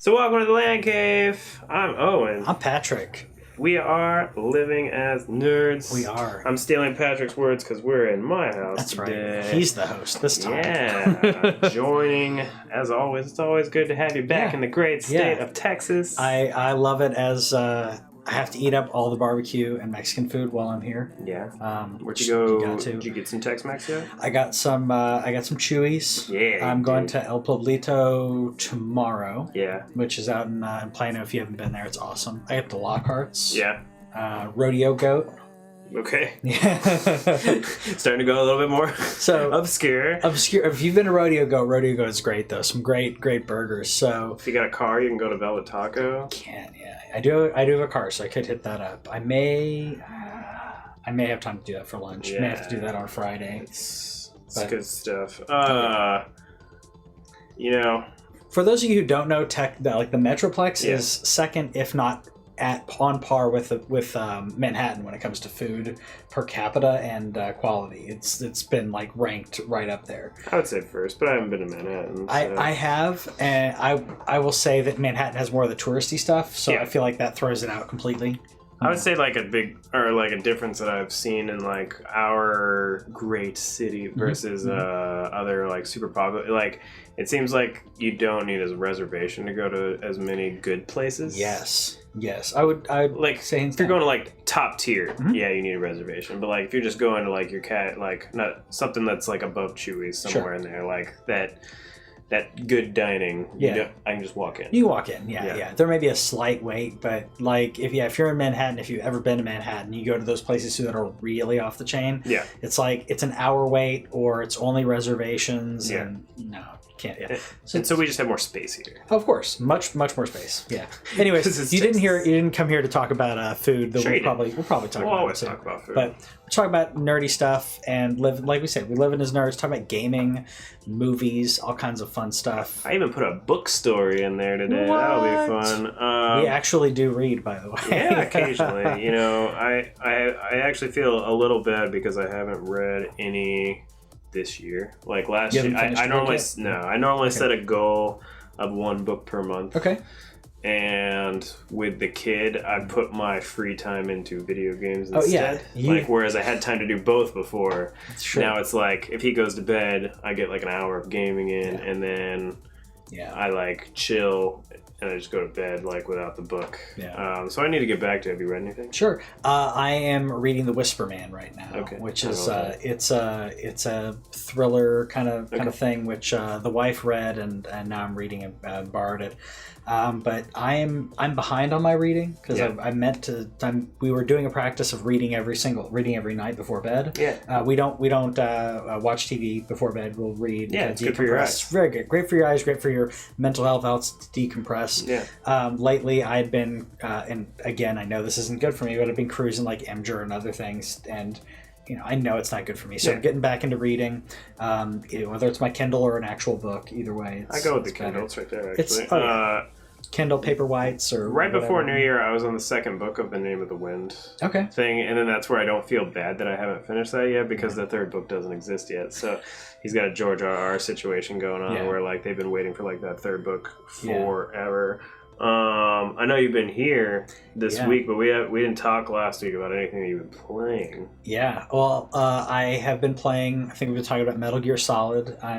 So welcome to the LandCave. I'm Owen. I'm Patrick. We are living as nerds. We are. I'm stealing Patrick's words because we're in my house. That's today. right. He's the host this time. Yeah. Joining, as always. It's always good to have you back in the great state of Texas. I love it as I have to eat up all the barbecue and Mexican food while I'm here. Yeah. Where'd you go? You got to. Did you get some Tex-Mex yet? I got some Chewies. Yeah. I'm going to El Pueblito tomorrow. Yeah. Which is out in Plano. If you haven't been there, it's awesome. I got the Lockharts. Yeah. Rodeo Goat. Okay. Yeah. Starting to go a little bit more so obscure. If you've been to Rodeo Goat is great though. Some great burgers. So if you got a car, you can go to Velvet Taco. Can yeah. I do have a car, so I could hit that up. I may have time to do that for lunch. Yeah. May have to do that on Friday. It's good stuff. For those of you who don't know, the Metroplex is second, if not on par with Manhattan when it comes to food per capita and quality. It's been like ranked right up there. I would say first, but I haven't been to Manhattan. So. I have, and I will say that Manhattan has more of the touristy stuff, so I feel like that throws it out completely. I would say a difference that I've seen in like our great city versus other like super popular. Like it seems like you don't need a reservation to go to as many good places. Yes, I'd like say if you're going to like top tier, yeah, you need a reservation. But like if you're just going to like your cat, like not something that's like above Chewy's somewhere in there, like that good dining, I can just walk in. You walk in, yeah. There may be a slight wait, but like if you're in Manhattan, if you've ever been to Manhattan, you go to those places that are really off the chain. Yeah, it's like it's an hour wait or it's only reservations. Yeah, and no. Can't, yeah. So we just have more space here. Of course, much more space. Yeah. Anyways, you didn't come here to talk about food. We'll probably talk about. We'll always talk about food, but we'll talk about nerdy stuff and live. Like we said, we live in as nerds. Talk about gaming, movies, all kinds of fun stuff. I even put a book story in there today. What? That'll be fun. We actually do read, by the way. Yeah, occasionally. I actually feel a little bad because I haven't read any. This year, like last year, I normally set a goal of one book per month. Okay. And with the kid, I put my free time into video games instead. Whereas I had time to do both before. Now it's like if he goes to bed, I get like an hour of gaming in, and then I like chill. And I just go to bed like without the book. Yeah. So I need to get back to. Have you read anything? Sure. I am reading The Whisper Man right now, which is it's a thriller kind of thing, which the wife read, and now I'm reading it and borrowed it. But I'm behind on my reading because I meant to. We were doing a practice of reading every night before bed. Yeah. We don't watch TV before bed. We'll read. Yeah, it's good for your eyes. Very good. Great for your eyes. Great for your mental health. Helps to decompress. Yeah. Lately, I had been, and again, I know this isn't good for me, but I've been cruising like Imgur and other things, and I know it's not good for me. So I'm getting back into reading, whether it's my Kindle or an actual book. Either way, I go with the Kindle. It's right there. Actually, Kindle Paperwhites or right before New Year, I was on the second book of The Name of the Wind. Thing, and then that's where I don't feel bad that I haven't finished that yet because the third book doesn't exist yet. So he's got a George R.R. situation going on where like they've been waiting for like that third book forever. I know you've been here this week, but we didn't talk last week about anything that you've been playing. Yeah, well, I have been playing. I think we've been talking about Metal Gear Solid. I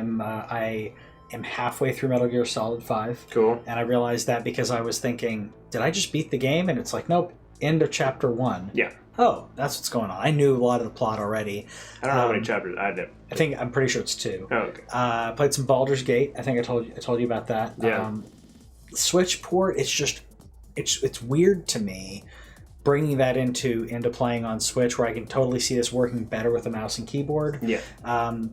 am halfway through Metal Gear Solid 5. Cool. And I realized that because I was thinking, did I just beat the game? And it's like, nope, end of chapter 1. Yeah. Oh, that's what's going on. I knew a lot of the plot already. I don't know how many chapters I did. I'm pretty sure it's 2. Oh, okay. Played some Baldur's Gate. I think I told you about that. Yeah. Switch port, it's weird to me bringing that into playing on Switch, where I can totally see this working better with a mouse and keyboard. Yeah.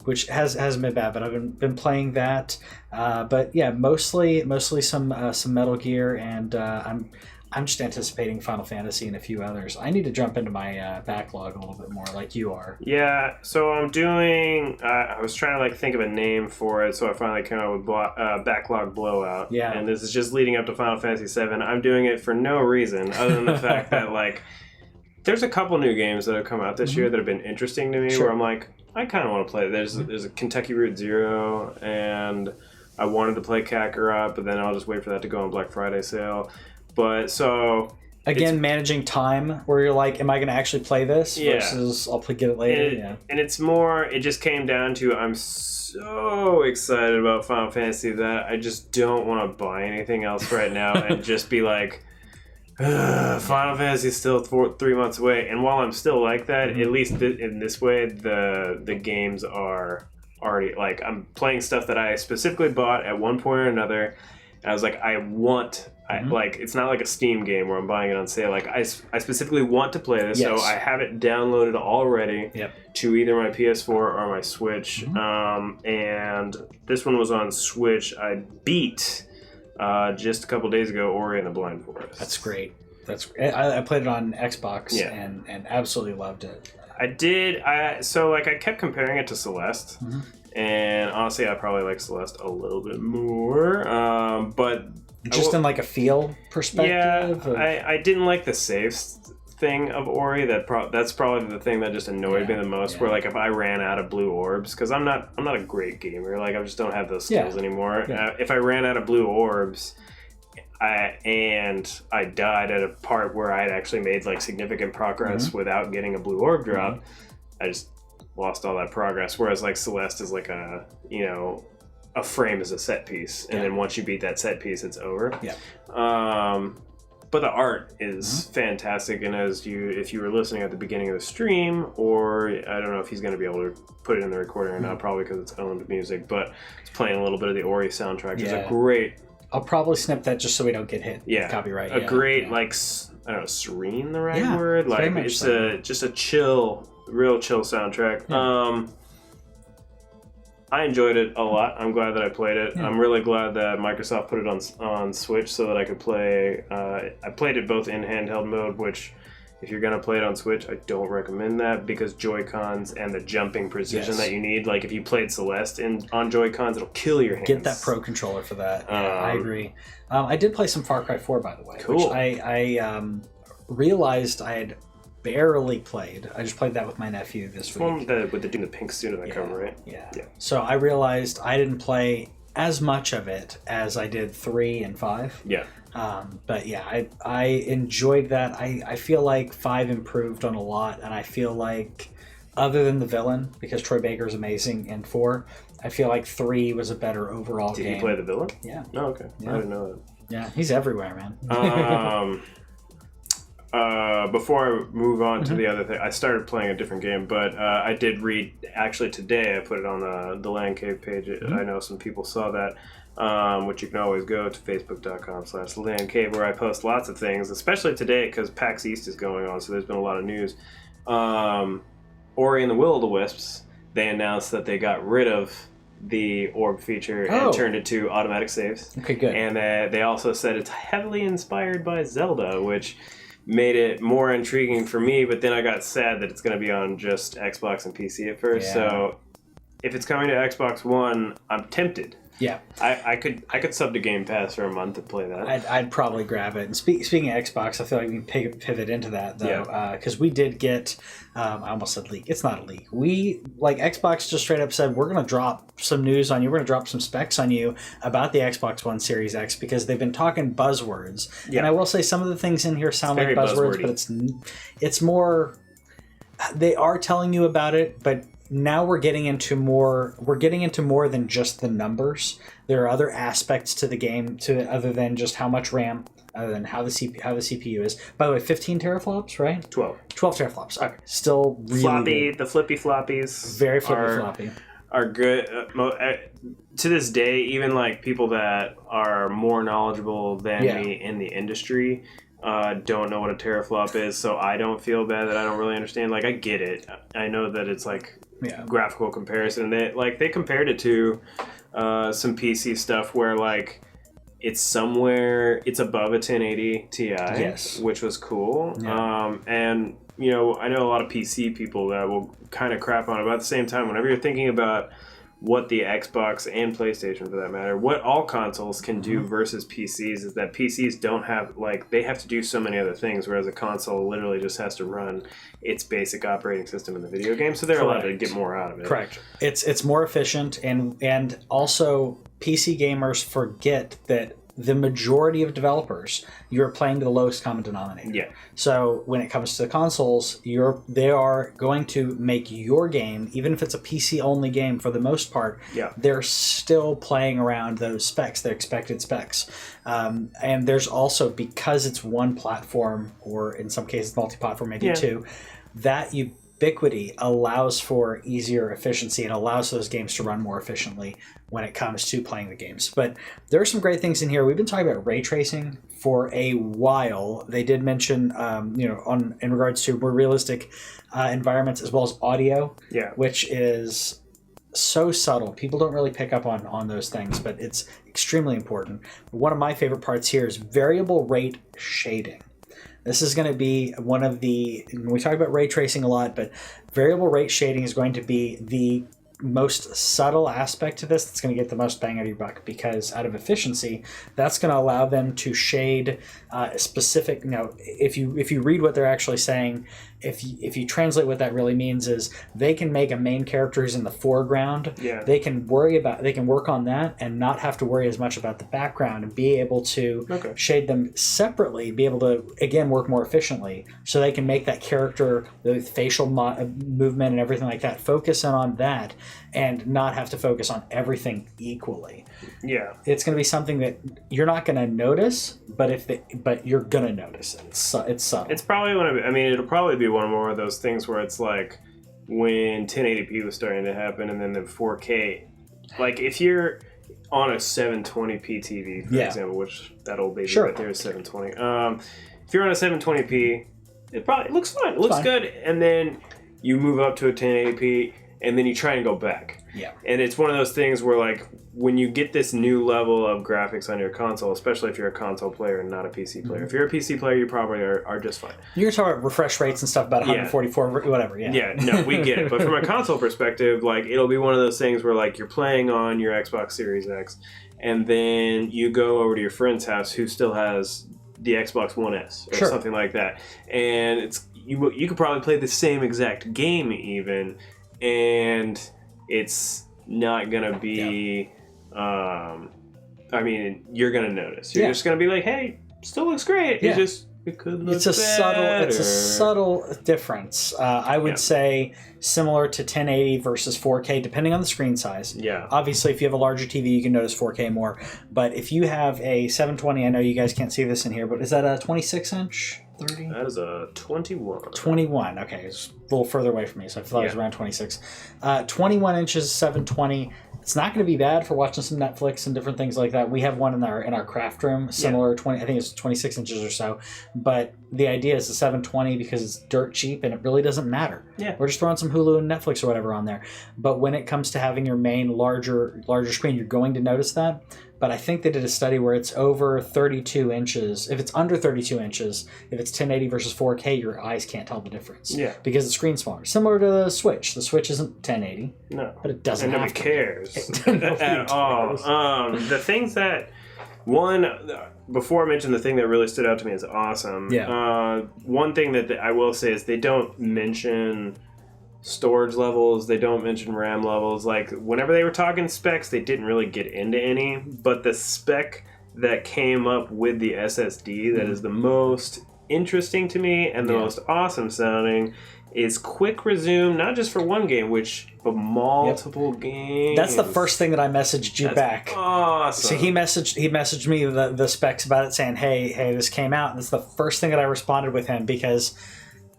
Which hasn't been bad, but I've been playing that. But yeah, mostly some Metal Gear, and I'm just anticipating Final Fantasy and a few others. I need to jump into my backlog a little bit more, like you are. Yeah. So I'm doing. I was trying to like think of a name for it, so I finally came up with Backlog Blowout. Yeah. And this is just leading up to Final Fantasy VII. I'm doing it for no reason other than the fact that like there's a couple new games that have come out this year that have been interesting to me. Where I'm like, I kind of want to play it. There's a Kentucky Route Zero and I wanted to play Kakarot, but then I'll just wait for that to go on Black Friday sale. But so again, managing time where you're like, am I going to actually play this versus I'll get it later? And it's more, it just came down to I'm so excited about Final Fantasy that I just don't want to buy anything else right now and just be like, Final Fantasy is still 3 months away. And while I'm still like that, at least in this way, the games are already, like, I'm playing stuff that I specifically bought at one point or another. And I was like, like, it's not like a Steam game where I'm buying it on sale. Like, I specifically want to play this, so I have it downloaded already to either my PS4 or my Switch. And this one was on Switch. I beat just a couple days ago Ori and the Blind Forest. That's great. I played it on Xbox and absolutely loved it. I did. So like I kept comparing it to Celeste, and honestly, I probably like Celeste a little bit more. But just in like a feel perspective. I didn't like the saves thing of Ori. That's probably the thing that just annoyed me the most. Where like if I ran out of blue orbs, because I'm not a great gamer. Like I just don't have those skills anymore. If I ran out of blue orbs. I died at a part where I had actually made like significant progress without getting a blue orb drop. I just lost all that progress. Whereas like Celeste is like a frame is a set piece, and then once you beat that set piece, it's over. But the art is fantastic, and if you were listening at the beginning of the stream, or I don't know if he's going to be able to put it in the recording or not, probably because it's owned music, but it's playing a little bit of the Ori soundtrack. It's a great. I'll probably snip that just so we don't get hit. Copyright. A great like I don't know, serene the right word. Like it's just a chill, real chill soundtrack. I enjoyed it a lot. I'm glad that I played it. I'm really glad that Microsoft put it on Switch so that I could play. I played it both in handheld mode, which if you're gonna play it on Switch, I don't recommend that because Joy-Cons and the jumping precision that you need. Like if you played Celeste on Joy-Cons, it'll kill your hands. Get that Pro controller for that. I agree. I did play some Far Cry 4, by the way. Cool. Which I realized I had barely played. I just played that with my nephew this week. With the dude in the pink suit on that cover, right? Yeah. So I realized I didn't play as much of it as I did 3 and 5. Yeah. But yeah, I enjoyed that. I feel like 5 improved on a lot, and I feel like, other than the villain, because Troy Baker's amazing in 4, I feel like 3 was a better overall game. Did you play the villain? Yeah. Oh, okay. Yeah. I didn't know that. Yeah, he's everywhere, man. Before I move on to the other thing, I started playing a different game, but I did read, actually today, I put it on the TheLanCave page. I know some people saw that. Which you can always go to facebook.com/TheLanCave, where I post lots of things, especially today because PAX East is going on, so there's been a lot of news. Ori and the Will-O-the-Wisps, they announced that they got rid of the orb feature and turned it to automatic saves. Okay, good. And they also said it's heavily inspired by Zelda, which made it more intriguing for me, but then I got sad that it's going to be on just Xbox and PC at first. So if it's coming to Xbox One, I'm tempted. Yeah, I could sub to Game Pass for a month to play that. I'd probably grab it. And speaking of Xbox, I feel like we can pivot into that though, because we did get. I almost said leak. It's not a leak. Xbox just straight up said we're going to drop some news on you. We're going to drop some specs on you about the Xbox One Series X because they've been talking buzzwords. Yeah. And I will say some of the things in here sound like buzzwords, but it's more. They are telling you about it, but. Now we're getting into more than just the numbers. There are other aspects to the game other than just how much RAM, other than how the CPU is. By the way, 15 teraflops, right? 12 teraflops. Okay. Still really floppy good. The flippy floppies very floppy are good. To this day, even like people that are more knowledgeable than me in the industry don't know what a teraflop is, so I don't feel bad that I don't really understand. Like I get it. I know that it's like graphical comparison. They compared it to some PC stuff where like it's above a 1080 Ti, which was cool. And I know a lot of PC people that will kind of crap on it, but at the same time, whenever you're thinking about what the Xbox and PlayStation, for that matter, what all consoles can do versus PCs is that PCs don't have, they have to do so many other things, whereas a console literally just has to run its basic operating system in the video game, so they're allowed to get more out of it. Correct. It's more efficient, and also PC gamers forget that the majority of developers, you're playing to the lowest common denominator. Yeah. So when it comes to the consoles, they are going to make your game, even if it's a PC only game for the most part, they're still playing around those specs, the expected specs. And there's also, because it's one platform, or in some cases multi-platform, maybe two, that ubiquity allows for easier efficiency and allows those games to run more efficiently when it comes to playing the games. But there are some great things in here. We've been talking about ray tracing for a while. They did mention, in regards to more realistic environments, as well as audio, which is so subtle. People don't really pick up on those things, but it's extremely important. One of my favorite parts here is variable rate shading. This is going to be one of we talk about ray tracing a lot, but variable rate shading is going to be the most subtle aspect to this that's going to get the most bang out of your buck, because out of efficiency, that's going to allow them to shade specific, if you read what they're actually saying, if you translate what that really means is they can make a main character who's in the foreground. They can work on that and not have to worry as much about the background, and be able to shade them separately, be able to again work more efficiently, so they can make that character, the facial movement and everything like that, focus in on that and not have to focus on everything equally. It's going to be something that you're not going to notice, but you're going to notice it. It's subtle. It's probably it'll probably be one more of those things where it's like when 1080p was starting to happen, and then the 4K. Like if you're on a 720p TV, for example, which that old baby right there is 720. If you're on a 720p, it looks fine. It looks good, and then you move up to a 1080p. And then you try and go back. And it's one of those things where, like, when you get this new level of graphics on your console, especially if you're a console player and not a PC player. If you're a PC player, you probably are just fine. You're talking about refresh rates and stuff, about 144, whatever. No, we get it. But from a console perspective, like, it'll be one of those things where, like, you're playing on your Xbox Series X, and then you go over to your friend's house who still has the Xbox One S or something like that. And it's you could probably play the same exact game even, and it's not gonna be you're gonna notice. You're just gonna be like, hey, still looks great. It could look it's a subtle difference. I would say similar to 1080 versus 4K, depending on the screen size. Obviously, if you have a larger TV, you can notice 4K more. But if you have a 720, I know you guys can't see this in here, but is that a 26-inch? 30? That is a 21. 21. Okay, it's a little further away from me, so I thought it was around 26. 21 inches, 720. It's not going to be bad for watching some Netflix and different things like that. We have one in our craft room, similar 20. I think it's 26 inches or so. But the idea is the 720 because it's dirt cheap and it really doesn't matter. We're just throwing some Hulu and Netflix or whatever on there. But when it comes to having your main larger screen, you're going to notice that. But I think they did a study where it's over 32 inches. If it's under 32 inches, if it's 1080 versus 4K, your eyes can't tell the difference. Because the screen's smaller. Similar to the Switch. The Switch isn't 1080. No. But it doesn't have to. Nobody cares at all. The things that... before I mention the thing that really stood out to me is awesome. One thing that I will say is they don't mention storage levels, they don't mention RAM levels. Like, whenever they were talking specs, they didn't really get into any, but the spec that came up with the SSD that is the most interesting to me and the most awesome sounding is quick resume, not just for one game, but multiple games. That's the first thing that I messaged you back. Awesome. So he messaged me the specs about it, saying, hey, this came out, and it's the first thing that I responded with him, because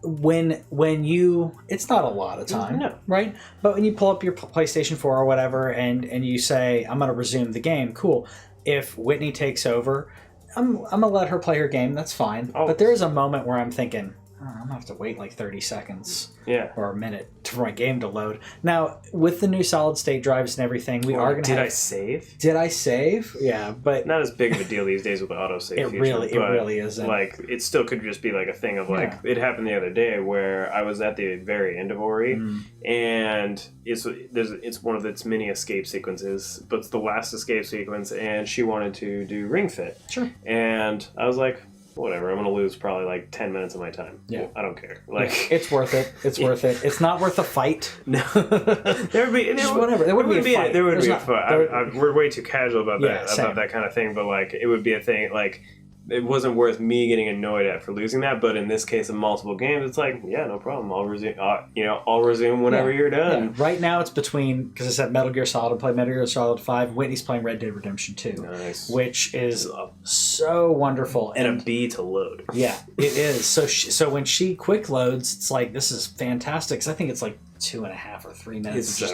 when you, it's not a lot of time, right? But when you pull up your PlayStation 4 or whatever, and you say, I'm going to resume the game, cool. If Whitney takes over, I'm going to let her play her game, that's fine. But there is a moment where I'm thinking, I'm going to have to wait like 30 seconds or a minute for my game to load. Now, with the new solid state drives and everything, we are going to Did I save? Did I save? Yeah, but... Not as big of a deal these days with the autosave feature. It really isn't. Like, it still could just be like a thing of like... It happened the other day where I was at the very end of Ori, and it's one of its many escape sequences, but it's the last escape sequence, and she wanted to do Ring Fit. Sure. And I was like... whatever. I'm gonna lose probably like 10 minutes of my time. Yeah, I don't care. Like it's worth it. It's worth it. It's not worth a fight. No, there would be whatever. There wouldn't be a fight. There would be a fight. We're way too casual about that same. about that kind of thing. But like, it would be a thing. Like, it wasn't worth me getting annoyed at for losing that. But in this case of multiple games, it's like, yeah, no problem. I'll resume. I'll resume whenever you're done. Yeah. Right now, it's between, because I said Metal Gear Solid. I played Metal Gear Solid 5. Whitney's playing Red Dead Redemption 2, nice. Which is so wonderful. And a B to load. Yeah, it is. So when she quick loads, it's like, this is fantastic. Because I think it's like 2.5 or 3 minutes of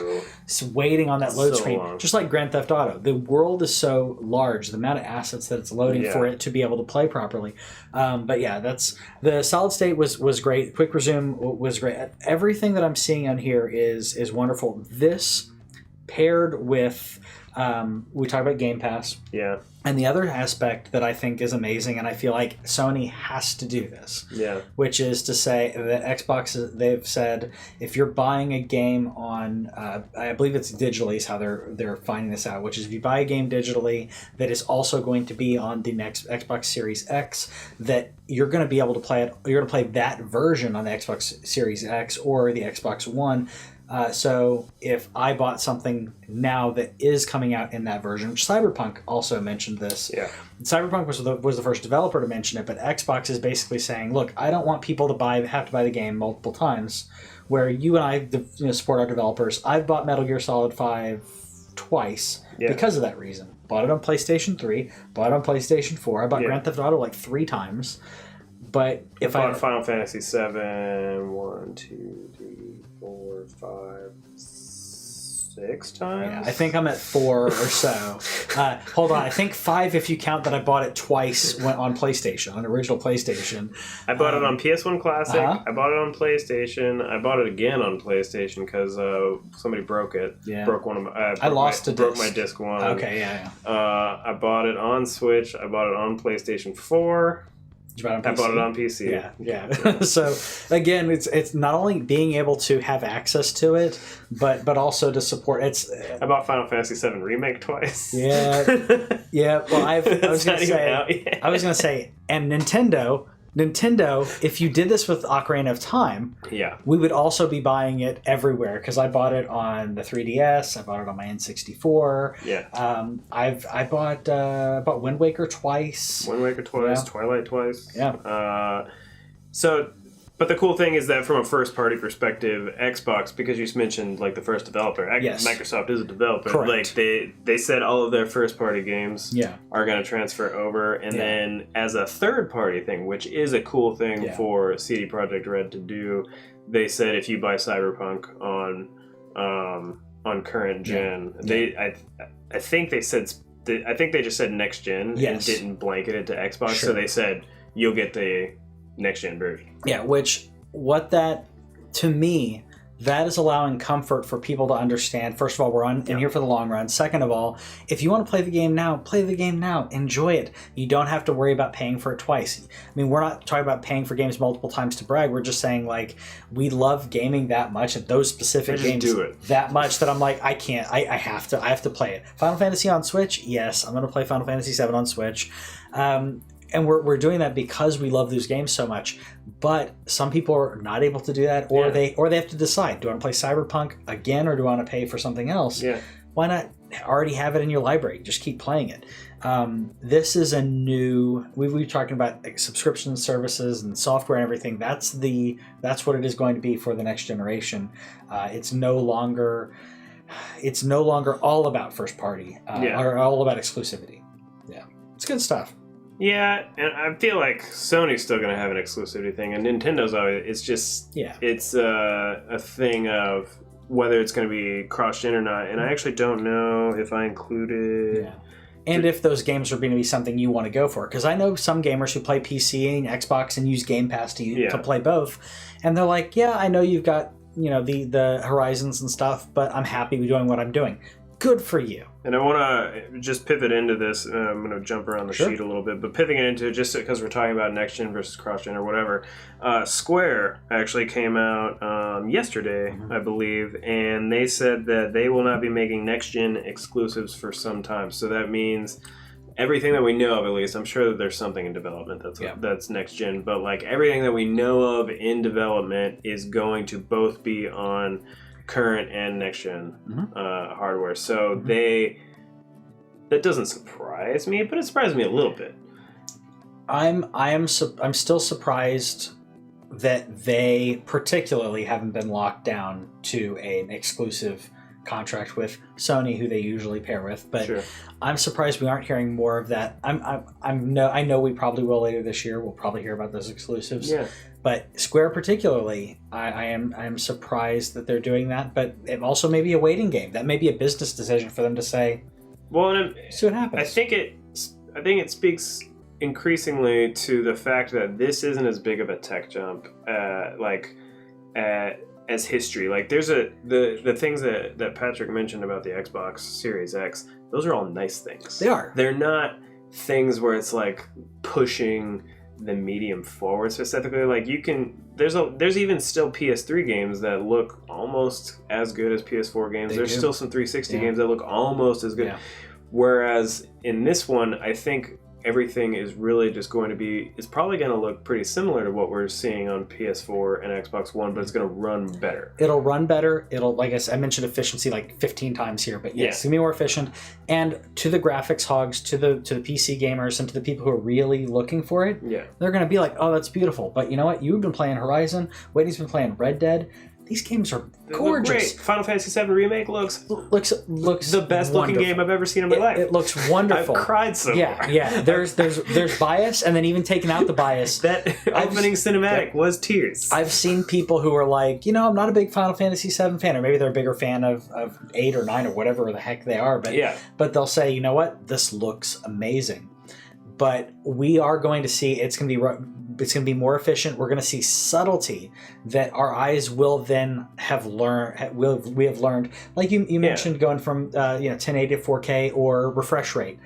just waiting on that load screen. Long. Just like Grand Theft Auto. The world is so large, the amount of assets that it's loading for it to be able to play properly. But yeah, that's the solid state was great. Quick resume was great. Everything that I'm seeing on here is wonderful. This paired with we talked about Game Pass. Yeah. And the other aspect that I think is amazing, and I feel like Sony has to do this, which is to say that Xbox, they've said, if you're buying a game on, I believe it's digitally is how they're finding this out, which is if you buy a game digitally that is also going to be on the next Xbox Series X, that you're going to be able to play it, you're going to play that version on the Xbox Series X or the Xbox One. So if I bought something now that is coming out in that version, which Cyberpunk also mentioned this. Yeah. Cyberpunk was the first developer to mention it, but Xbox is basically saying, look, I don't want people to have to buy the game multiple times. Where you and I support our developers. I've bought Metal Gear Solid 5 twice because of that reason. Bought it on PlayStation 3, bought it on PlayStation 4. I bought Grand Theft Auto like 3 times. But if I bought Final Fantasy 7, 1, 2, 3, 4, 5, 6 times. Yeah, I think I'm at 4 or so. Hold on, I think 5 if you count that I bought it twice on PlayStation, on original PlayStation. I bought it on PS1 Classic. I bought it on PlayStation. I bought it again on PlayStation because somebody broke it. Yeah. Broke one of my. I lost a disc. Broke my disc one. Okay, yeah. I bought it on Switch. I bought it on PlayStation 4. Did you buy it on PC? I bought it on PC. Yeah. So again, it's not only being able to have access to it, but also to support. I bought Final Fantasy 7 Remake twice. Yeah. Well, I was going to say, and Nintendo, if you did this with Ocarina of Time, we would also be buying it everywhere because I bought it on the 3DS, I bought it on my N64. Yeah. I bought Wind Waker twice. Twilight twice. Yeah. But the cool thing is that from a first-party perspective, Xbox, because you mentioned like the first developer, Microsoft is a developer. Correct. Like they said all of their first-party games are going to transfer over, and then as a third-party thing, which is a cool thing for CD Projekt Red to do, they said if you buy Cyberpunk on current gen, I think they said I think they just said next gen and didn't blanket it to Xbox, so they said you'll get the next gen version. Yeah, to me, that is allowing comfort for people to understand. First of all, we're in here for the long run. Second of all, if you want to play the game now, play the game now. Enjoy it. You don't have to worry about paying for it twice. I mean, we're not talking about paying for games multiple times to brag. We're just saying, like, we love gaming that much at those specific games that much that I'm like, I can't. I have to play it. Final Fantasy on Switch? Yes, I'm going to play Final Fantasy 7 on Switch. And we're doing that because we love those games so much. But some people are not able to do that, or they have to decide: do I want to play Cyberpunk again, or do I want to pay for something else? Yeah. Why not already have it in your library? Just keep playing it. This is a new. We've talking about subscription services and software and everything. That's what it is going to be for the next generation. It's no longer all about first party or all about exclusivity. Yeah, it's good stuff. Yeah, and I feel like Sony's still going to have an exclusivity thing, and Nintendo's always, it's just, it's a thing of whether it's going to be cross-gen or not, and I actually don't know if I included... Yeah. And if those games are going to be something you want to go for, because I know some gamers who play PC and Xbox and use Game Pass to play both, and they're like, yeah, I know you've got the Horizons and stuff, but I'm happy with doing what I'm doing. Good for you. And I want to just pivot into this. I'm going to jump around the sheet a little bit, but pivoting into it just because we're talking about next gen versus cross gen or whatever. Square actually came out yesterday, I believe, and they said that they will not be making next gen exclusives for some time. So that means everything that we know of, at least, I'm sure that there's something in development that's next gen, but like everything that we know of in development is going to both be on current and next gen hardware. So that doesn't surprise me, but it surprised me a little bit. I'm still surprised that they particularly haven't been locked down to an exclusive contract with Sony, who they usually pair with. But sure. I'm surprised we aren't hearing more of that. I know we probably will later this year. We'll probably hear about those exclusives. Yeah. But Square particularly, I am surprised that they're doing that. But it also may be a waiting game. That may be a business decision for them to say, well, and see what happens. I think it speaks increasingly to the fact that this isn't as big of a tech jump as history. Like there's the things that Patrick mentioned about the Xbox Series X, those are all nice things. They are. They're not things where it's like pushing the medium forward specifically. Like there's even still PS3 games that look almost as good as PS4 games. There's still some 360 games that look almost as good. Yeah. Whereas in this one, I think everything is really just going to be, it's probably going to look pretty similar to what we're seeing on PS4 and Xbox One, but it's going to run better. It'll run better. It'll, like I mentioned efficiency like 15 times here, but yes, it's going to be more efficient. And to the graphics hogs, to the PC gamers, and to the people who are really looking for it, they're going to be like, oh, that's beautiful. But you know what? You've been playing Horizon. Whitney's been playing Red Dead. These games are gorgeous. Final Fantasy VII Remake looks the best wonderful. Looking game I've ever seen in my life. It looks wonderful. I've cried so far. Yeah. There's bias, and then even taking out the bias. That opening cinematic was tears. I've seen people who are like, I'm not a big Final Fantasy VII fan, or maybe they're a bigger fan of 8 or 9 or whatever the heck they are. But they'll say, you know what, this looks amazing. But we are going to see it's going to be more efficient. We're going to see subtlety that our eyes will then have learned. We have learned, like you mentioned, going from 1080 to 4K or refresh rate.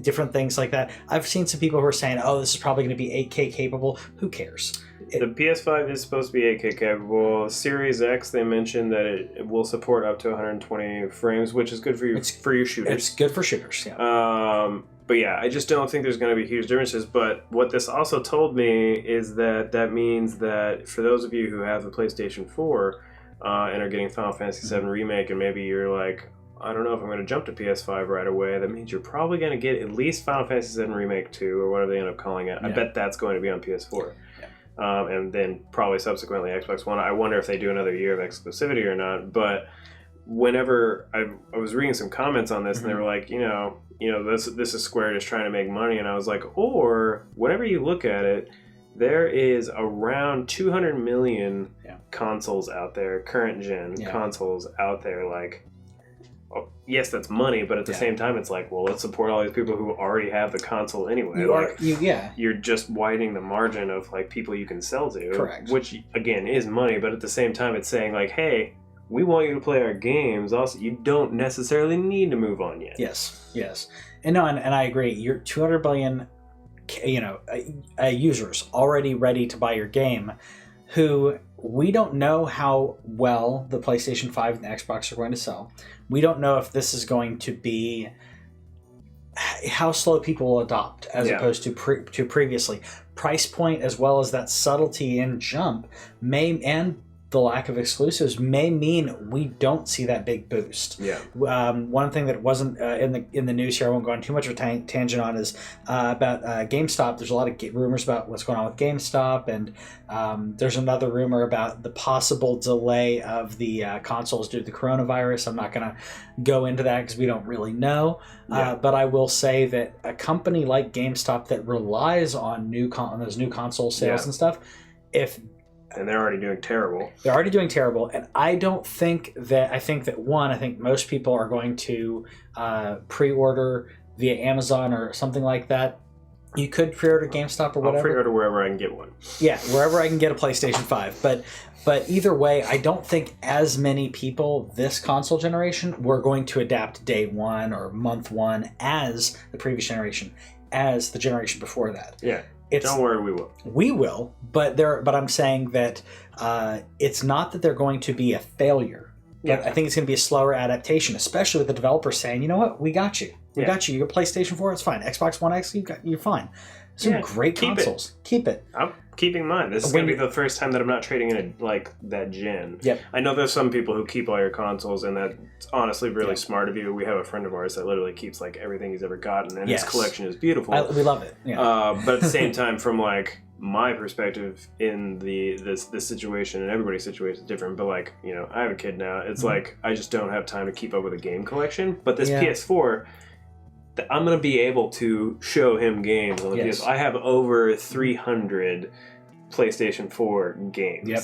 Different things like that. I've seen some people who are saying, "Oh, this is probably going to be 8K capable." Who cares? The PS5 is supposed to be 8K capable. Series X, they mentioned that it will support up to 120 frames, which is good for your shooters. It's good for shooters. Yeah. But yeah, I just don't think there's going to be huge differences. But what this also told me is that means that for those of you who have the PlayStation 4 and are getting Final Fantasy VII Remake, and maybe you're like, I don't know if I'm going to jump to PS5 right away, that means you're probably going to get at least Final Fantasy VII Remake 2 or whatever they end up calling it. Yeah. I bet that's going to be on PS4. Yeah. And then probably subsequently Xbox One. I wonder if they do another year of exclusivity or not. But whenever I was reading some comments on this, and they were like, this is Square just trying to make money, and I was like, or whenever you look at it, there is around 200 million consoles out there, current gen consoles out there. Like, yes, that's money, but at the same time, it's like, well, let's support all these people who already have the console anyway. You're just widening the margin of like people you can sell to, correct? Which again is money, but at the same time, it's saying like, hey, we want you to play our games. Also, you don't necessarily need to move on yet. Yes. And I agree. You're 200 billion, users already ready to buy your game, who we don't know how well the PlayStation 5 and the Xbox are going to sell. We don't know if this is going to be how slow people will adopt as opposed to previously. Price point as well as that subtlety in jump and the lack of exclusives may mean we don't see that big boost. One thing that wasn't in the news here, I won't go on too much of a tangent on, is about GameStop. There's a lot of rumors about what's going on with GameStop, and there's another rumor about the possible delay of the consoles due to the coronavirus. I'm not going to go into that because we don't really know. But I will say that a company like GameStop that relies on those new console sales and stuff, and they're already doing terrible. They're already doing terrible, and I think that most people are going to pre-order via Amazon or something like that. You could pre-order GameStop or whatever. I'll pre-order wherever I can get one. Yeah, wherever I can get a PlayStation 5. But either way, I don't think as many people this console generation were going to adapt day one or month one as the previous generation, as the generation before that. Yeah. Don't worry, we will. We will, but I'm saying that it's not that they're going to be a failure. Yeah. I think it's going to be a slower adaptation, especially with the developers saying, you know what, we got you. We got you. You got PlayStation 4, it's fine. Xbox One X, you're fine. Some great consoles. Keep it. I'm keeping mine. This is going to be the first time that I'm not trading in that gen. Yep. I know there's some people who keep all your consoles, and that's honestly really smart of you. We have a friend of ours that literally keeps like everything he's ever gotten, and his collection is beautiful. We love it. Yeah. But at the same time, from like my perspective in this situation, and everybody's situation is different, but like, you know, I have a kid now. It's like I just don't have time to keep up with a game collection. But this PS4, I'm going to be able to show him games on the PS4. I have over 300 PlayStation 4 games. Yep.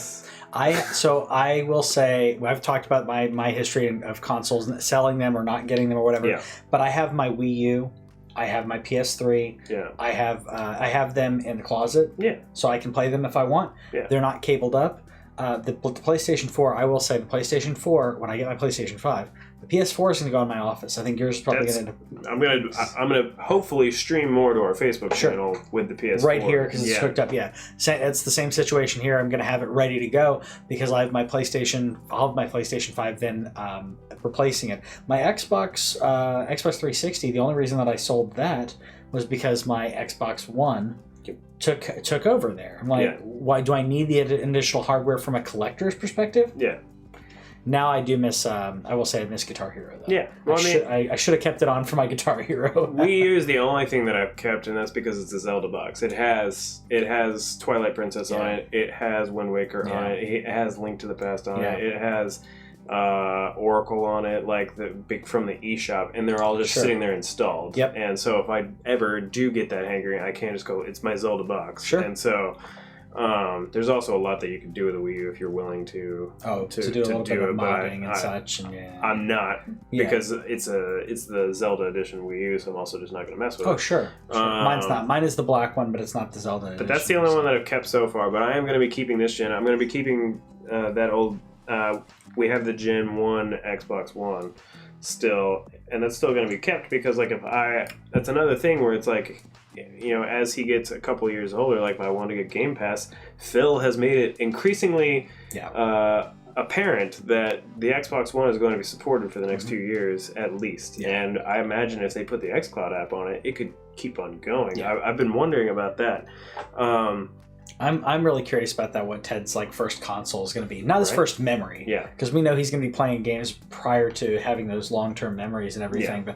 I will say, I've talked about my history of consoles, selling them or not getting them or whatever. Yeah. But I have my Wii U. I have my PS3. Yeah. I have them in the closet. Yeah. So I can play them if I want. Yeah. They're not cabled up. The PlayStation 4, I will say, the PlayStation 4, when I get my PlayStation 5, the PS4 is going to go in my office. I think yours is probably going to... I'm going to hopefully stream more to our Facebook channel with the PS4. Right here, because it's hooked up, It's the same situation here. I'm going to have it ready to go because I have my PlayStation... I'll have my PlayStation 5 then replacing it. My Xbox 360, the only reason that I sold that was because my Xbox One took over there. I'm like, why do I need the additional hardware from a collector's perspective? Yeah. Now I do miss. I will say I miss Guitar Hero though. Yeah. Well, I should have kept it on for my Guitar Hero. Wii U is the only thing that I've kept, and that's because it's a Zelda box. It has Twilight Princess on it. It has Wind Waker on it. It has Link to the Past on it. It has Oracle on it, like the big from the eShop, and they're all just sitting there installed. Yep. And so if I ever do get that hankering, I can't just go, it's my Zelda box. Sure. And so there's also a lot that you can do with the Wii U if you're willing to do a little bit of modding and such. And I'm not, because it's the Zelda edition Wii U, so I'm also just not going to mess with it. Oh, sure. Mine's not. Mine is the black one, but it's not the Zelda edition. But that's the only one that I've kept so far. But I am going to be keeping this gen. I'm going to be keeping that old... we have the Gen 1 Xbox One still, and that's still going to be kept because, like, that's another thing where it's like, you know, as he gets a couple years older, like, if I want to get Game Pass, Phil has made it increasingly apparent that the Xbox One is going to be supported for the next 2 years at least. Yeah. And I imagine if they put the xCloud app on it, it could keep on going. Yeah. I've been wondering about that. I'm really curious about that. What Ted's like first console is going to be, not his first memory, because we know he's going to be playing games prior to having those long-term memories and everything.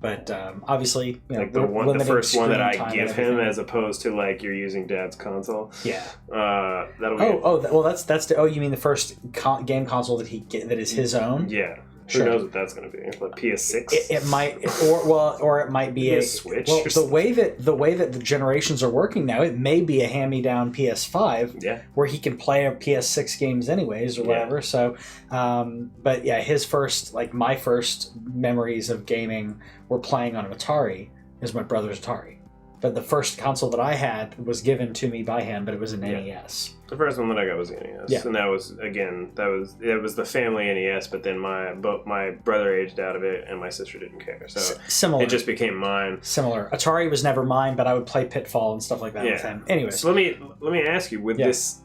But obviously, you know, like the first one that I give him, as opposed to like you're using Dad's console. Yeah. That'll be. Well, that's you mean the first game console that that is his own? Yeah. Who knows what that's going to be? Like PS6. It might, or it might be a Switch. Well, the way that the generations are working now, it may be a hand-me-down PS5, where he can play PS6 games anyways or whatever. So, but yeah, my first memories of gaming were playing on an Atari. Is my brother's Atari. But the first console that I had was given to me by him, but it was an NES. The first one that I got was the NES, and that was it was the family NES. But then my brother aged out of it, and my sister didn't care, so similar. It just became mine. Similar. Atari was never mine, but I would play Pitfall and stuff like that with him. Anyways, so let me ask you with this.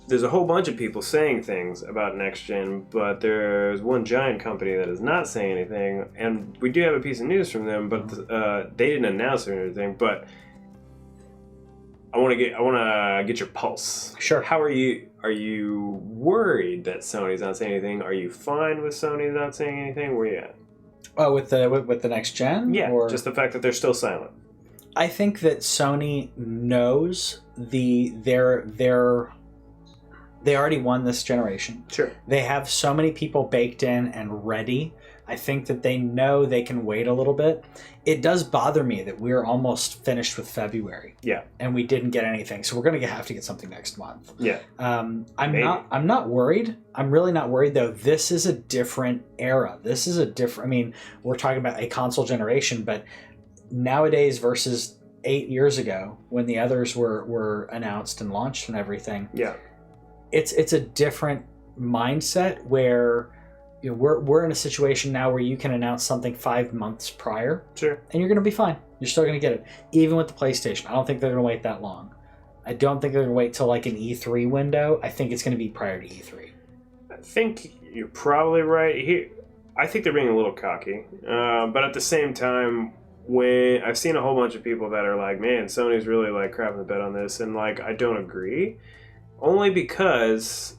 There's a whole bunch of people saying things about next gen, but there's one giant company that is not saying anything, and we do have a piece of news from them, but they didn't announce it or anything. But I want to get your pulse. Sure. How are you? Are you worried that Sony's not saying anything? Are you fine with Sony not saying anything? Where are you at? Oh, with the next gen? Yeah, or just the fact that they're still silent. I think that Sony knows they already won this generation. Sure. They have so many people baked in and ready. I think that they know they can wait a little bit. It does bother me that we're almost finished with February. Yeah. And we didn't get anything. So we're going to have to get something next month. Yeah. I'm not worried. I'm really not worried though. This is a different era. This is I mean, we're talking about a console generation, but nowadays versus 8 years ago when the others were announced and launched and everything. Yeah. It's a different mindset where we're in a situation now where you can announce something 5 months prior. Sure. And you're going to be fine. You're still going to get it. Even with the PlayStation. I don't think they're going to wait that long. I don't think they're going to wait till like an E3 window. I think it's going to be prior to E3. I think you're probably right. I think they're being a little cocky, but at the same time, when I've seen a whole bunch of people that are like, "Man, Sony's really like crapping the bed on this," and like I don't agree, only because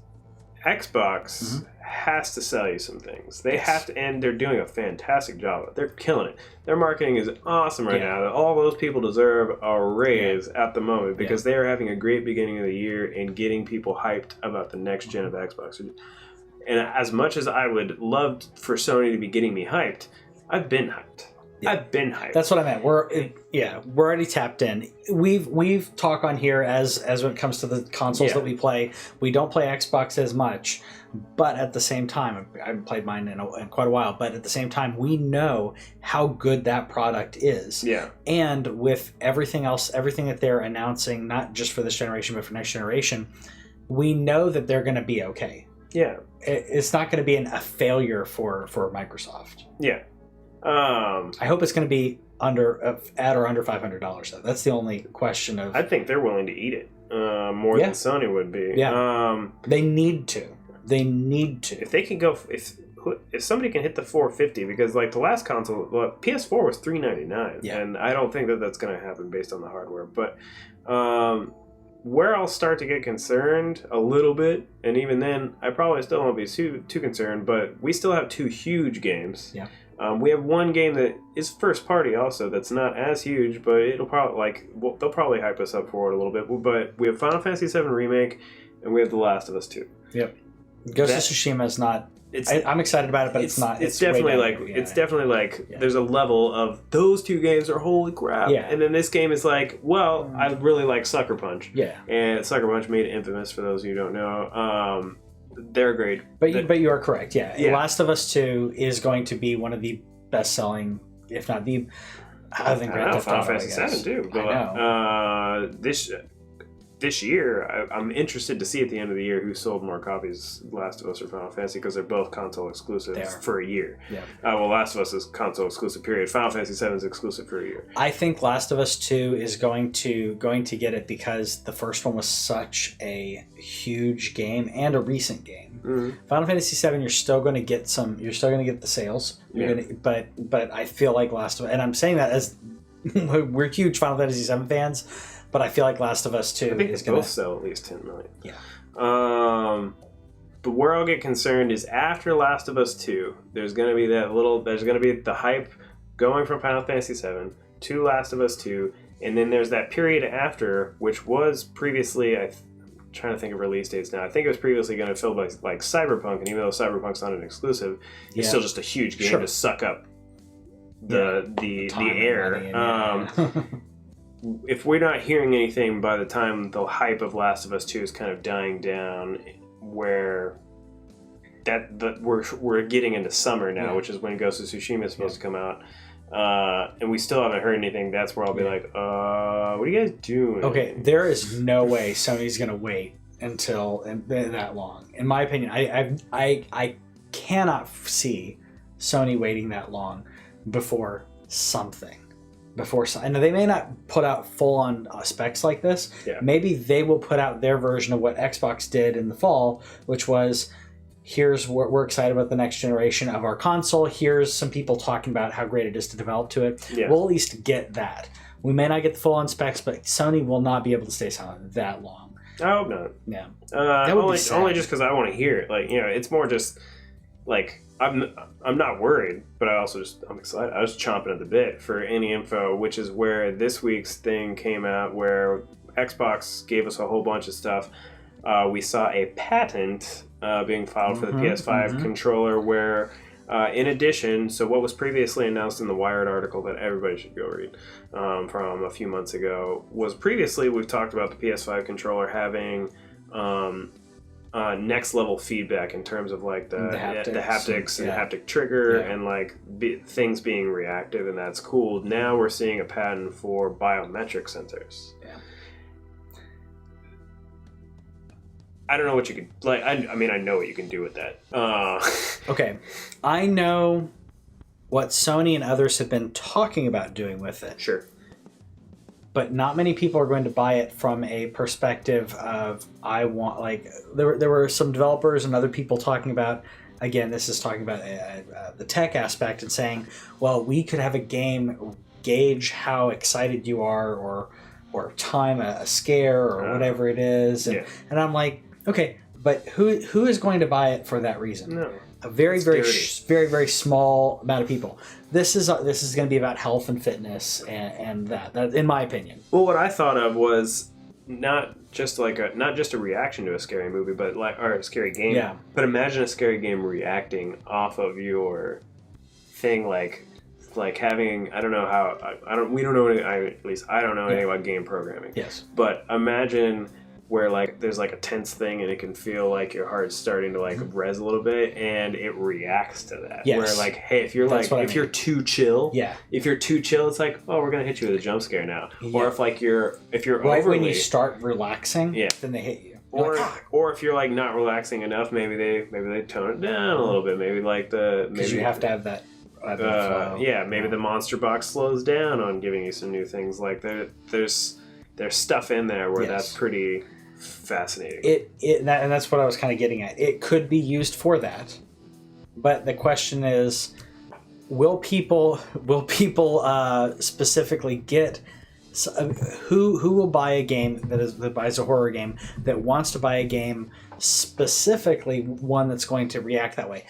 Xbox has to sell you some things. They have to, and they're doing a fantastic job. They're killing it. Their marketing is awesome right now. All those people deserve a raise at the moment because they are having a great beginning of the year and getting people hyped about the next gen of Xbox. And as much as I would love for Sony to be getting me hyped, I've been hyped. Yeah. I've been hyped. That's what I meant. We're already tapped in. We've talked on here as when it comes to the consoles that we play. We don't play Xbox as much, but at the same time, I haven't played mine in quite a while. But at the same time, we know how good that product is. Yeah. And with everything else, everything that they're announcing, not just for this generation but for next generation, we know that they're going to be okay. Yeah. It's not going to be a failure for Microsoft. Yeah. I hope it's going to be at or under $500 though. That's the only question of. I think they're willing to eat it more than Sony would be. Yeah. They need to. If they can go, if somebody can hit the 450, because like the last console, PS4 was $399, and I don't think that that's going to happen based on the hardware. But where I'll start to get concerned a little bit, and even then, I probably still won't be too concerned. But we still have two huge games. Yeah. We have one game that is first party also that's not as huge, but it'll probably they'll probably hype us up for it a little bit. But we have Final Fantasy VII Remake, and we have The Last of Us 2. Yep. Ghost of Tsushima is not. I'm excited about it, but it's not. It's definitely there's a level of those two games are holy crap. Yeah. And then this game is like, well, I really like Sucker Punch. Yeah. And Sucker Punch made it infamous for those of you who don't know. They're great. But you are correct. Yeah. Last of Us 2 is going to be one of the best-selling, if not the. I think Final Fantasy 7 too. But, I know. This year, I'm interested to see at the end of the year who sold more copies, Last of Us or Final Fantasy, because they're both console exclusive for a year. Yeah. Well, Last of Us is console exclusive, period. Final Fantasy 7 is exclusive for a year. I think Last of Us 2 is going to get it because the first one was such a huge game and a recent game. Mm-hmm. Final Fantasy 7, you're still going to get the sales. But I feel like Last of Us, and I'm saying that as we're huge Final Fantasy 7 fans. But I feel like Last of Us 2 is going to both sell at least 10 million. Yeah. But where I'll get concerned is after Last of Us 2, there's going to be the hype going from Final Fantasy 7 to Last of Us 2, and then there's that period after, which was previously, I'm trying to think of release dates now. I think it was previously going to fill by like Cyberpunk, and even though Cyberpunk's not an exclusive, it's still just a huge game to suck up the air. If we're not hearing anything by the time the hype of Last of Us 2 is kind of dying down, where we're getting into summer now, which is when Ghost of Tsushima is supposed to come out, and we still haven't heard anything, that's where I'll be like, what are you guys doing? Okay, there is no way Sony's going to wait until that long. In my opinion, I cannot see Sony waiting that long before something. And they may not put out full-on specs like this. Yeah. Maybe they will put out their version of what Xbox did in the fall, which was, here's what we're excited about the next generation of our console. Here's some people talking about how great it is to develop to it. Yeah. We'll at least get that. We may not get the full-on specs, but Sony will not be able to stay silent that long. I hope not. Yeah. Only just because I want to hear it. Like, it's more just like, I'm not worried, but I'm excited. I was chomping at the bit for any info, which is where this week's thing came out, where Xbox gave us a whole bunch of stuff. We saw a patent being filed for the PS5 controller, where in addition, so what was previously announced in the Wired article that everybody should go read from a few months ago, was previously we've talked about the PS5 controller having next level feedback in terms of like the haptics and haptic trigger and like things being reactive, and that's cool. Now we're seeing a patent for biometric sensors. Yeah. I don't know what you could like. I mean, I know what you can do with that. Okay, I know what Sony and others have been talking about doing with it. Sure. But not many people are going to buy it from a perspective of, I want, like, there were some developers and other people talking about, again, this is talking about the tech aspect and saying, well, we could have a game gauge how excited you are, or time a scare or whatever it is, and I'm like, okay, but who is going to buy it for that reason? No. A very very small amount of people. This is going to be about health and fitness and that in my opinion. Well, what I thought of was not just a reaction to a scary movie, but or a scary game. Yeah. But imagine a scary game reacting off of your thing, like having, I don't know how, we don't know any, at least I don't know anything about game programming. Yes. But imagine where there's a tense thing and it can feel like your heart's starting to res a little bit and it reacts to that. Yes. Where hey, if you're you're too chill, if you're too chill, it's oh, we're gonna hit you with a jump scare now. Yeah. Or if you're right overly, when you start relaxing, then they hit you. Or if you're not relaxing enough, maybe they tone it down a little bit. Maybe because you have to have that. Maybe the monster box slows down on giving you some new things. There's stuff in there where that's pretty fascinating. And that's what I was kind of getting at. It could be used for that, but the question is, will people specifically get who will buy a game that buys a horror game, that wants to buy a game specifically one that's going to react that way?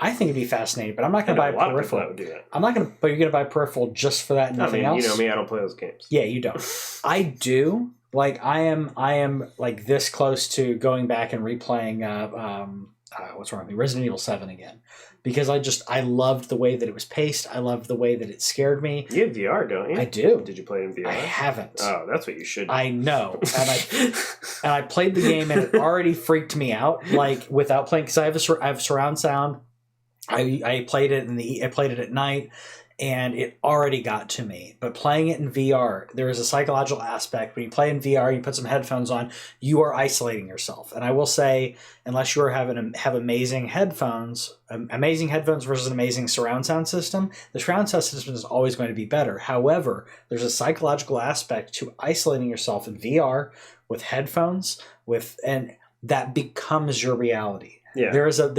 I think it'd be fascinating, but I'm not going to buy a peripheral. Would do that. I'm not going to. But you're going to buy peripheral just for that and nothing else. You know me. I don't play those games. Yeah, you don't. I do. I am this close to going back and replaying. What's wrong with me? Resident Evil 7 again, because I loved the way that it was paced. I loved the way that it scared me. You have VR, don't you? I do. Did you play it in VR? I haven't. Oh, that's what you should do. I know, and I played the game and it already freaked me out. Without playing, because I have surround sound. I played it I played it at night, and it already got to me. But playing it in VR, there is a psychological aspect. When you play in VR, you put some headphones on, you are isolating yourself. And I will say, unless you have amazing headphones versus an amazing surround sound system, the surround sound system is always going to be better. However, there's a psychological aspect to isolating yourself in VR with headphones, and that becomes your reality. Yeah. There is a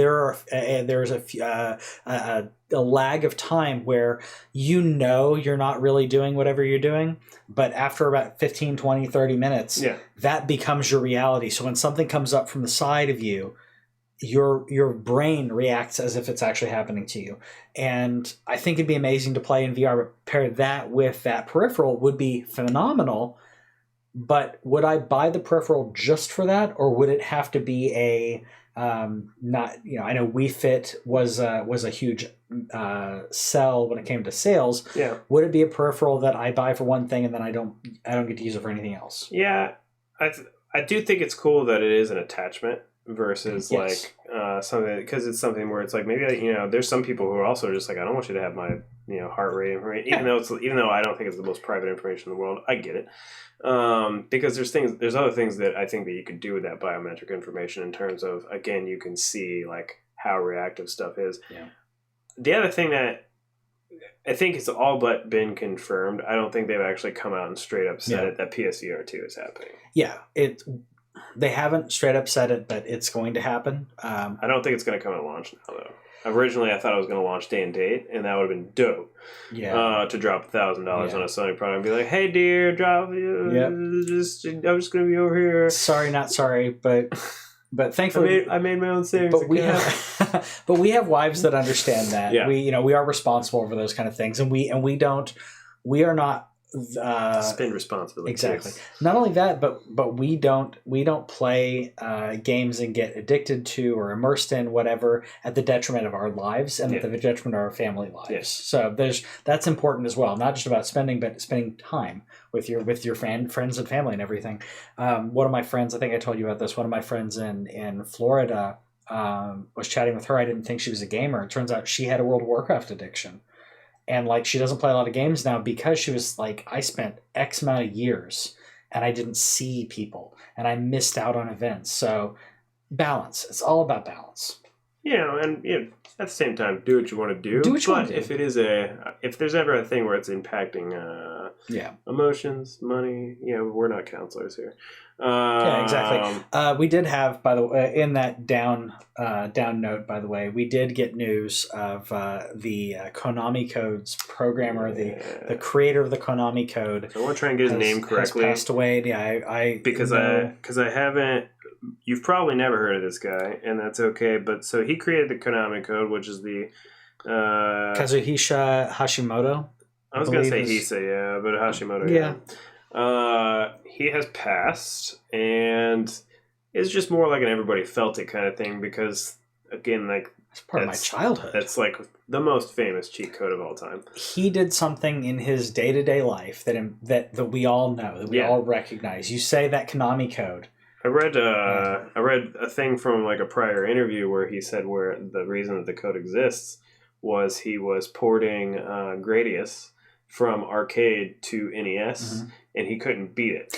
lag of time where you're not really doing whatever you're doing, but after about 15, 20, 30 minutes, that becomes your reality. So when something comes up from the side of you, your brain reacts as if it's actually happening to you. And I think it'd be amazing to play in VR, but pair that with that peripheral would be phenomenal. But would I buy the peripheral just for that, or would it have to be I know Wii Fit was a huge sell when it came to sales. Yeah. Would it be a peripheral that I buy for one thing and then I don't get to use it for anything else? Yeah, I do think it's cool that it is an attachment versus something, because it's something where it's maybe there's some people who are also just I don't want you to have my heart rate information, even though I don't think it's the most private information in the world. I get it. Because there's other things that I think that you could do with that biometric information in terms of, again, you can see how reactive stuff is. Yeah. The other thing that I think it's all but been confirmed, I don't think they've actually come out and straight up said it, that PSVR 2 is happening. Yeah, they haven't straight up said it, but it's going to happen. I don't think it's going to come at launch now, though. Originally, I thought it was going to launch day and date, and that would have been dope. Yeah. To drop $1,000 on a Sony product and be like, "Hey, dear, I'm just going to be over here." Sorry, not sorry, but thankfully, I made my own savings. But we have wives that understand that. Yeah. We are responsible for those kind of things, and we are not. Spend responsibility. Exactly. Not only that, but we don't play games and get addicted to or immersed in whatever at the detriment of our lives and at the detriment of our family lives. Yes. So that's important as well. Not just about spending, but spending time with your friends and family and everything. One of my friends, I think I told you about this. One of my friends in Florida was chatting with her. I didn't think she was a gamer. It turns out she had a World of Warcraft addiction. And she doesn't play a lot of games now because she was I spent X amount of years and I didn't see people and I missed out on events. So balance. It's all about balance. And at the same time, do what you want to do. Do what you want to do. If there's ever a thing where it's impacting emotions, money, we're not counselors here. Yeah, exactly. We did have, by the way, in that down note, by the way, we did get news of the Konami Code's programmer, the creator of the Konami Code. So I want to try and get his name correctly. Has passed away. Yeah, because I haven't. You've probably never heard of this guy, and that's okay. But so he created the Konami Code, which is the Kazuhisa Hashimoto. I was going to say Hisa, but Hashimoto. Yeah. He has passed, and it's just more like an everybody felt it kind of thing because, again, like it's part of my childhood. That's like the most famous cheat code of all time. He did something in his day-to-day life that we all know, that we all recognize. You say that Konami Code. I read a thing from like a prior interview where he said where the reason that the code exists was he was porting Gradius from arcade to NES, and he couldn't beat it.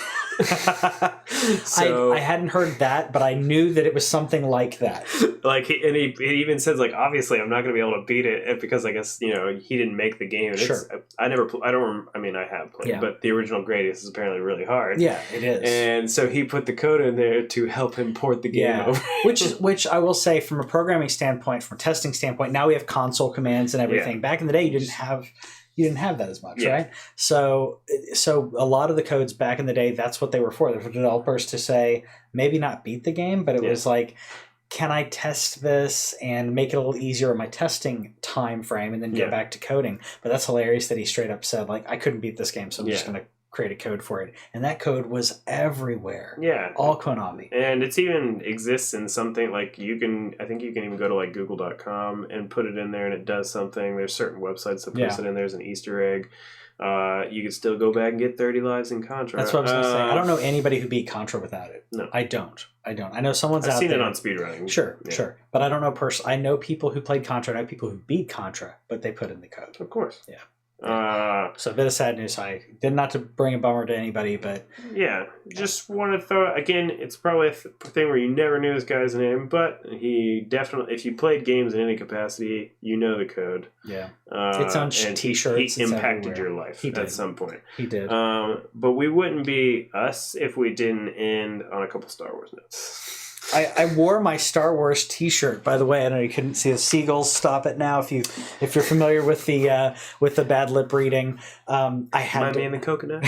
So I hadn't heard that, but I knew that it was something like that. Like he even says like obviously I'm not going to be able to beat it because I guess he didn't make the game. And sure. I have played, but the original Gradius is apparently really hard. Yeah, it is. And so he put the code in there to help him port the game over. which I will say from a programming standpoint, from a testing standpoint, now we have console commands and everything. Back in the day, you didn't have that as much, right? So a lot of the codes back in the day, that's what they were for. They're for developers to say, maybe not beat the game, but it was like, can I test this and make it a little easier in my testing time frame and then get back to coding? But that's hilarious that he straight up said, like, I couldn't beat this game, so I'm just going to create a code for it. And that code was everywhere. Yeah. All Konami. And it's even exists in something like I think you can even go to like google.com and put it in there and it does something. There's certain websites that post it in there as an Easter egg. You can still go back and get 30 lives in Contra. That's what I was going to say. I don't know anybody who beat Contra without it. No. I don't. I know someone's out there. I've seen it on speedrunning. Sure. But I don't know I know people who played Contra. I know people who beat Contra, but they put in the code. Of course. Yeah. So a bit of sad news. I did not to bring a bummer to anybody, but just want to throw again. It's probably a thing where you never knew this guy's name, but he definitely, if you played games in any capacity, you know the code. Yeah, it's on T-shirts. He impacted your life at some point. He did. But we wouldn't be us if we didn't end on a couple Star Wars notes. I wore my Star Wars T-shirt, by the way. I know you couldn't see the seagulls. Stop it now. If you're familiar with the bad lip reading, I had my man the coconut,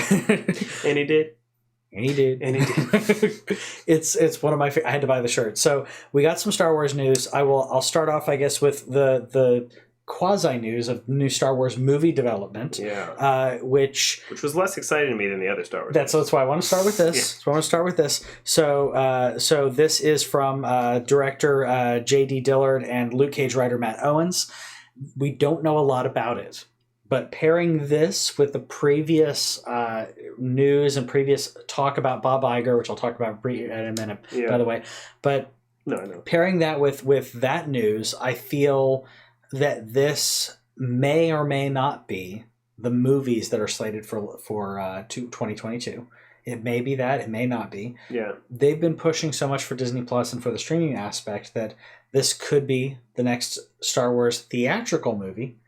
and he did. It's one of my. I had to buy the shirt. So we got some Star Wars news. I'll start off, I guess, with the quasi news of new Star Wars movie development. Yeah. Which was less exciting to me than the other Star Wars. That's why I want to start with this. So this is from director J.D. Dillard and Luke Cage writer Matt Owens. We don't know a lot about it, but pairing this with the previous news and previous talk about Bob Iger, which I'll talk about in a minute, by the way, but pairing that with that news, I feel that this may or may not be the movies that are slated for 2022. It may be that, it may not be. Yeah. They've been pushing so much for Disney Plus and for the streaming aspect that this could be the next Star Wars theatrical movie,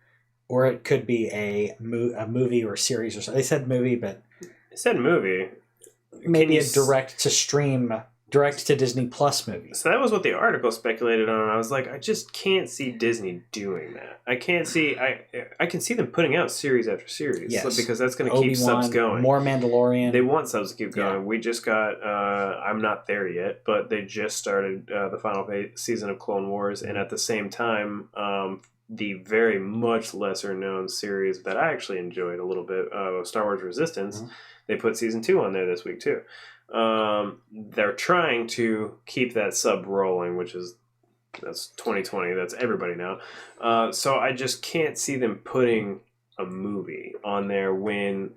or it could be a movie or series or something. They said movie, but... They said movie. Maybe a direct to Disney Plus movie. So that was what the article speculated on. I was like, I just can't see Disney doing that. I can't see. I can see them putting out series after series, because that's going to keep subs going. More Mandalorian. They want subs to keep going. We just got. I'm not there yet, but they just started the final season of Clone Wars, and at the same time, the very much lesser known series that I actually enjoyed a little bit, Star Wars Resistance. Mm-hmm. They put season 2 on there this week too. They're trying to keep that sub rolling, that's 2020. That's everybody now. So I just can't see them putting a movie on there when,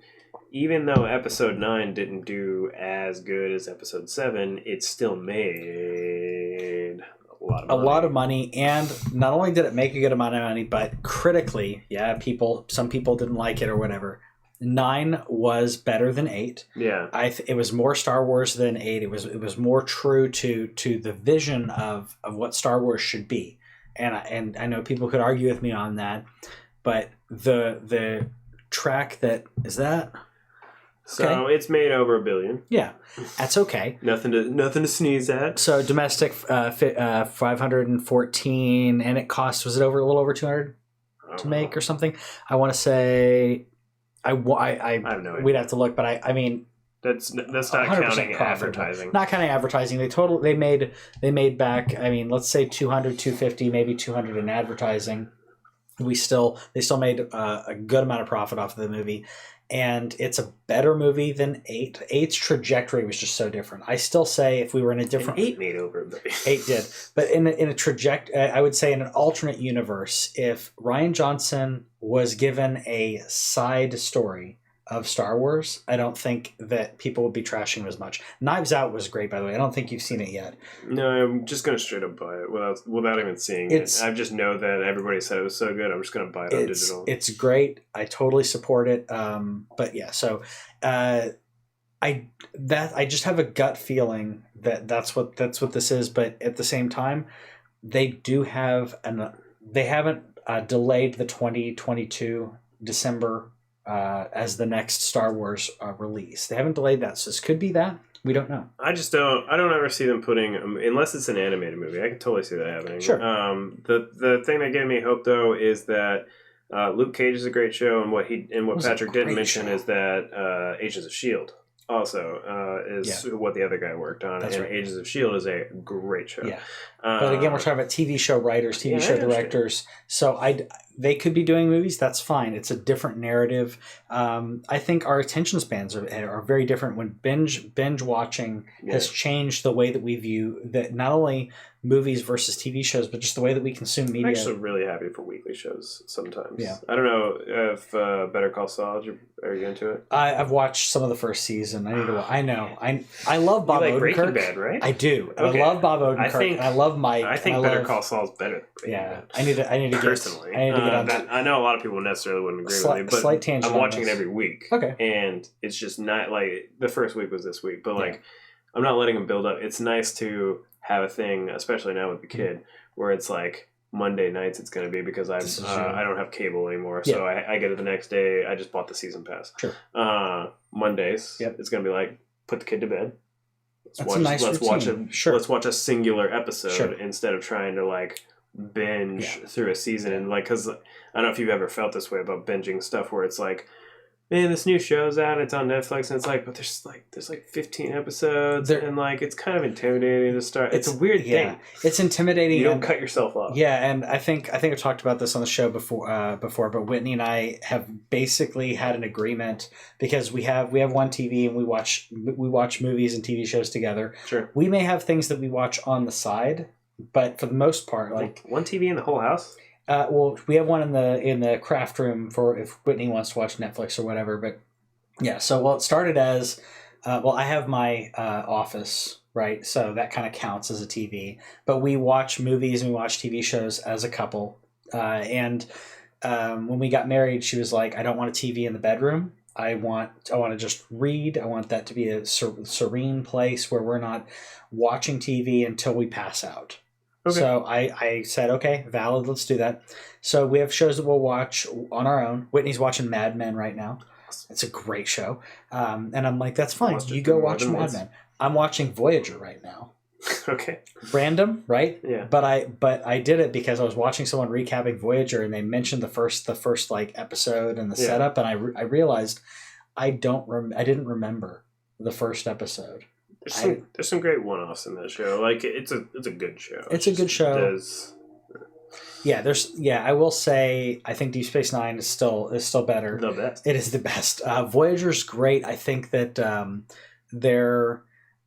even though episode 9 didn't do as good as episode 7, it still made a lot of money. And not only did it make a good amount of money, but critically, some people didn't like it or whatever. 9 was better than 8. Yeah, it was more Star Wars than 8. It was more true to the vision of what Star Wars should be. and I know people could argue with me on that, but the track that is that. So it's made over $1 billion. Yeah, that's okay. Nothing to sneeze at. So domestic 514, and it cost, was it over a little over 200 to make or something? I want to say I have no idea. We'd have to look, but I mean that's not counting advertising. Not counting advertising. They made back, I mean, let's say 200, 250, maybe 200 in advertising. They still made a good amount of profit off of the movie. And it's a better movie than 8. 8's trajectory was just so different. I still say if we were in a different... And 8 made over $1 billion. 8 did. But in a trajectory, I would say in an alternate universe, if Rian Johnson was given a side story of Star Wars, I don't think that people would be trashing him as much. Knives Out was great, by the way. I don't think you've seen it yet. No, I'm just going to straight up buy it without even seeing it. I just know that everybody said it was so good. I'm just going to buy it on digital. It's great. I totally support it. But yeah, so I just have a gut feeling that that's what this is. But at the same time, they haven't delayed the 2022 December as the next Star Wars release. They haven't delayed that, so this could be that. We don't know. I don't ever see them putting, unless it's an animated movie. I can totally see that happening. Sure. The thing that gave me hope though is that Luke Cage is a great show, and what Patrick didn't mention is that Agents of S.H.I.E.L.D. also is what the other guy worked on. That's right. Agents of S.H.I.E.L.D. is a great show. Yeah. But again, we're talking about TV show writers, TV show directors. So they could be doing movies. That's fine. It's a different narrative. I think our attention spans are very different when binge watching has changed the way that we view that, not only movies versus TV shows, but just the way that we consume media. I'm actually really happy for weekly shows sometimes. Yeah. I don't know if Better Call Saul, are you into it? I've watched some of the first season. I need to. I know. I love Bob Odenkirk. Breaking Bad, right? I do. Okay. I love Bob Odenkirk. I love Mike. I think Better Call Saul is better than Breaking Bad. I need to personally. get on that. I know a lot of people necessarily wouldn't agree with me, but slight tangent I'm watching it every week. Okay. And it's just not like the first week was this week, but I'm not letting them build up. It's nice to have a thing, especially now with the kid, where it's like Monday nights it's going to be because I don't have cable anymore, so I get it the next day. I just bought the season pass. Sure. Mondays, it's going to be like put the kid to bed. Let's watch a singular episode instead of trying to like binge through a season, and like, because I don't know if you've ever felt this way about binging stuff where it's like, man, this new show's out, it's on Netflix, and it's like, but there's 15 episodes, and like it's kind of intimidating to start. It's a weird thing. It's intimidating. You don't cut yourself off. Yeah, and I think I've talked about this on the show before, but Whitney and I have basically had an agreement because we have one TV and we watch movies and TV shows together. Sure. We may have things that we watch on the side, but for the most part, like one TV in the whole house. Well, we have one in the craft room for if Whitney wants to watch Netflix or whatever. But yeah, so it started as I have my office, right? So that kind of counts as a TV. But we watch movies and we watch TV shows as a couple. And when we got married, she was like, "I don't want a TV in the bedroom. I want to just read. I want that to be a serene place where we're not watching TV until we pass out." Okay. So I said, okay, valid, let's do that. So we have shows that we'll watch on our own. Whitney's watching Mad Men right now. It's a great show. And I'm like, that's fine. You go watch Mad Men. I'm watching Voyager right now. Okay. Random, right? Yeah. But I did it because I was watching someone recapping Voyager and they mentioned the first like episode and the setup, and I realized I didn't remember the first episode. There's some great one-offs in that show. Like it's a good show. It's a good show. I will say I think Deep Space Nine is still better. The best. It is the best. Voyager's great. I think that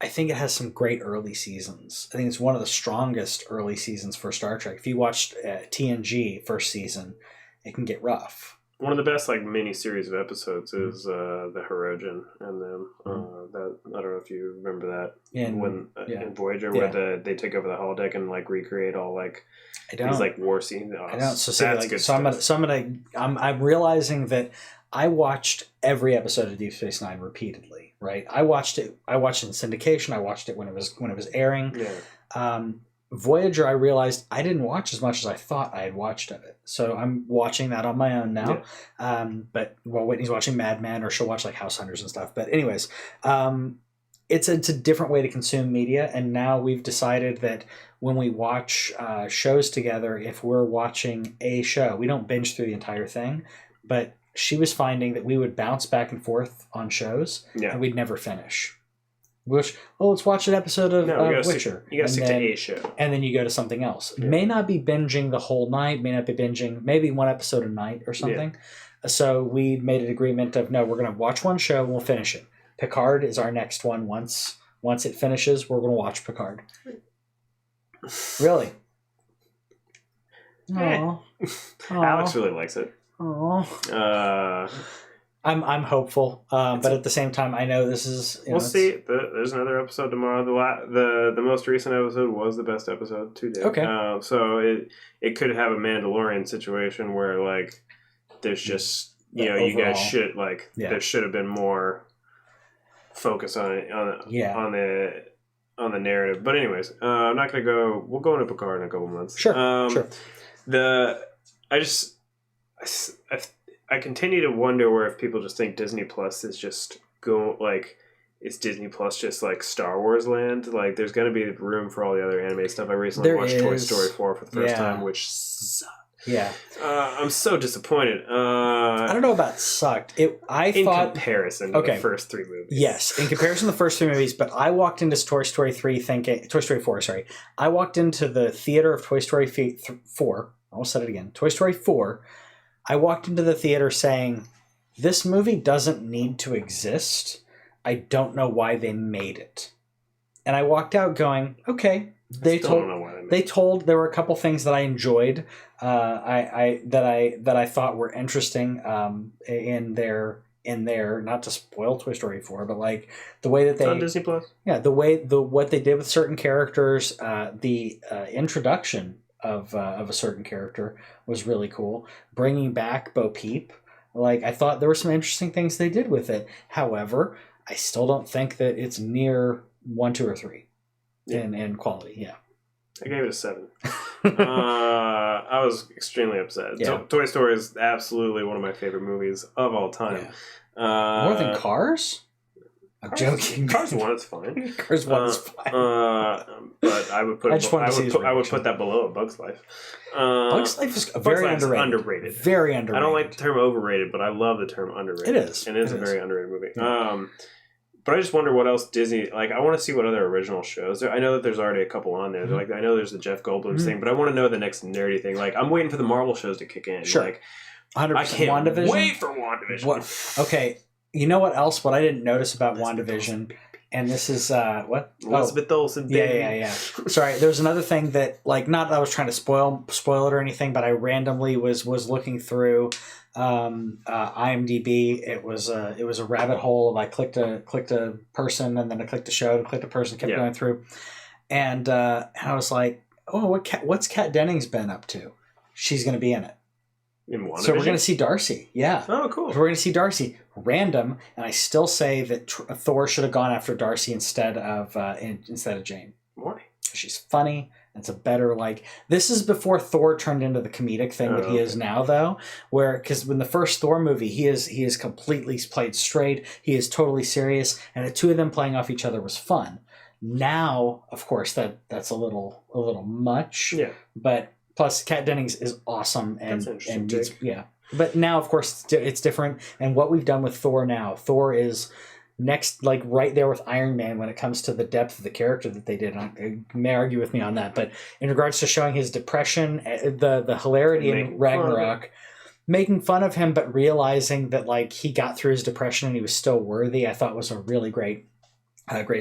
I think it has some great early seasons. I think it's one of the strongest early seasons for Star Trek. If you watched TNG first season, it can get rough. One of the best like mini series of episodes is the Hirogen and them. That I don't know if you remember that in Voyager where they take over the holodeck and like recreate all like these like war scenes. I don't. I'm realizing that I watched every episode of Deep Space Nine repeatedly. Right, I watched it in syndication. I watched it when it was airing. Yeah. Voyager, I realized I didn't watch as much as I thought I had watched of it. So I'm watching that on my own now. Yeah. But while Whitney's watching Mad Men, or she'll watch like House Hunters and stuff. But anyways, it's a different way to consume media. And now we've decided that when we watch shows together, if we're watching a show, we don't binge through the entire thing. But she was finding that we would bounce back and forth on shows, and we'd never finish. Let's watch an episode of Witcher. You got to stick to a show. And then you go to something else. Yeah. May not be binging the whole night, may not be binging maybe one episode a night or something. Yeah. So we made an agreement of, no, we're going to watch one show and we'll finish it. Picard is our next one. Once it finishes, we're going to watch Picard. Really? Aww. Alex really likes it. Aww. I'm hopeful, but at the same time, I know this is. We'll see. There's another episode tomorrow. The most recent episode was the best episode to date. Okay. So it could have a Mandalorian situation where like there's just overall, you guys should there should have been more focus on it on the narrative. But anyways, I'm not gonna go. We'll go into Picard in a couple months. Sure. Sure. I continue to wonder where if people just think Disney Plus is just is Disney Plus just like Star Wars land? Like, there's going to be room for all the other anime stuff. I recently watched Toy Story 4 for the first time, which sucked. Yeah. I'm so disappointed. I don't know about sucked. In comparison to the first three movies. Yes, in comparison to the first three movies, but I walked into Toy Story 4, sorry. I walked into the theater of Toy Story 4. I almost said it again. Toy Story 4. I walked into the theater saying, this movie doesn't need to exist. I don't know why they made it. And I walked out going, okay. There were a couple things that I enjoyed, that I thought were interesting in their, not to spoil Toy Story 4, but like the way that they, it's on Disney Plus. Yeah, what they did with certain characters, the introduction of a certain character was really cool. Bringing back Bo Peep, like, I thought there were some interesting things they did with it. However, I still don't think that it's near 1, 2, or 3 in quality. Yeah, I gave it a 7. I was extremely upset. Yeah. Toy Story is absolutely one of my favorite movies of all time. Yeah. More than Cars? I'm joking. Cars 1 is fine. Cars 1 is fine. But I would put that below A Bug's Life. Bug's Life is very underrated. Very underrated. I don't like the term overrated, but I love the term underrated. It is. And it is a very underrated movie. Yeah. But I just wonder what else Disney, like, I want to see what other original shows. I know that there's already a couple on there. Like, I know there's the Jeff Goldblum thing, but I want to know the next nerdy thing. Like, I'm waiting for the Marvel shows to kick in. Sure. Like, 100%. I can't WandaVision? wait for WandaVision. Okay. You know what else? What I didn't notice about WandaVision, and this is what? Elizabeth Olsen. Yeah. Sorry, there's another thing that, like, not that I was trying to spoil it or anything, but I randomly was looking through IMDb. It was a rabbit hole. I clicked a person, and then I clicked a show, and clicked a person, kept going through, and I was like, oh, what's Kat Dennings been up to? She's going to be in it. So we're going to see Darcy. Yeah. Oh, cool. So we're going to see Darcy. Random, and I still say that Thor should have gone after Darcy instead of Jane. Why? She's funny. It's a better, like, this is before Thor turned into the comedic thing that he is now, though. Because in the first Thor movie, he is completely played straight. He is totally serious, and the two of them playing off each other was fun. Now, of course, that's a little much. Yeah. But plus, Kat Dennings is awesome, and But now, of course, it's different. And what we've done with Thor now, Thor is next, like, right there with Iron Man when it comes to the depth of the character that they did. You may argue with me on that, but in regards to showing his depression, the hilarity in Ragnarok, making fun of him, but realizing that, like, he got through his depression and he was still worthy, I thought was a really great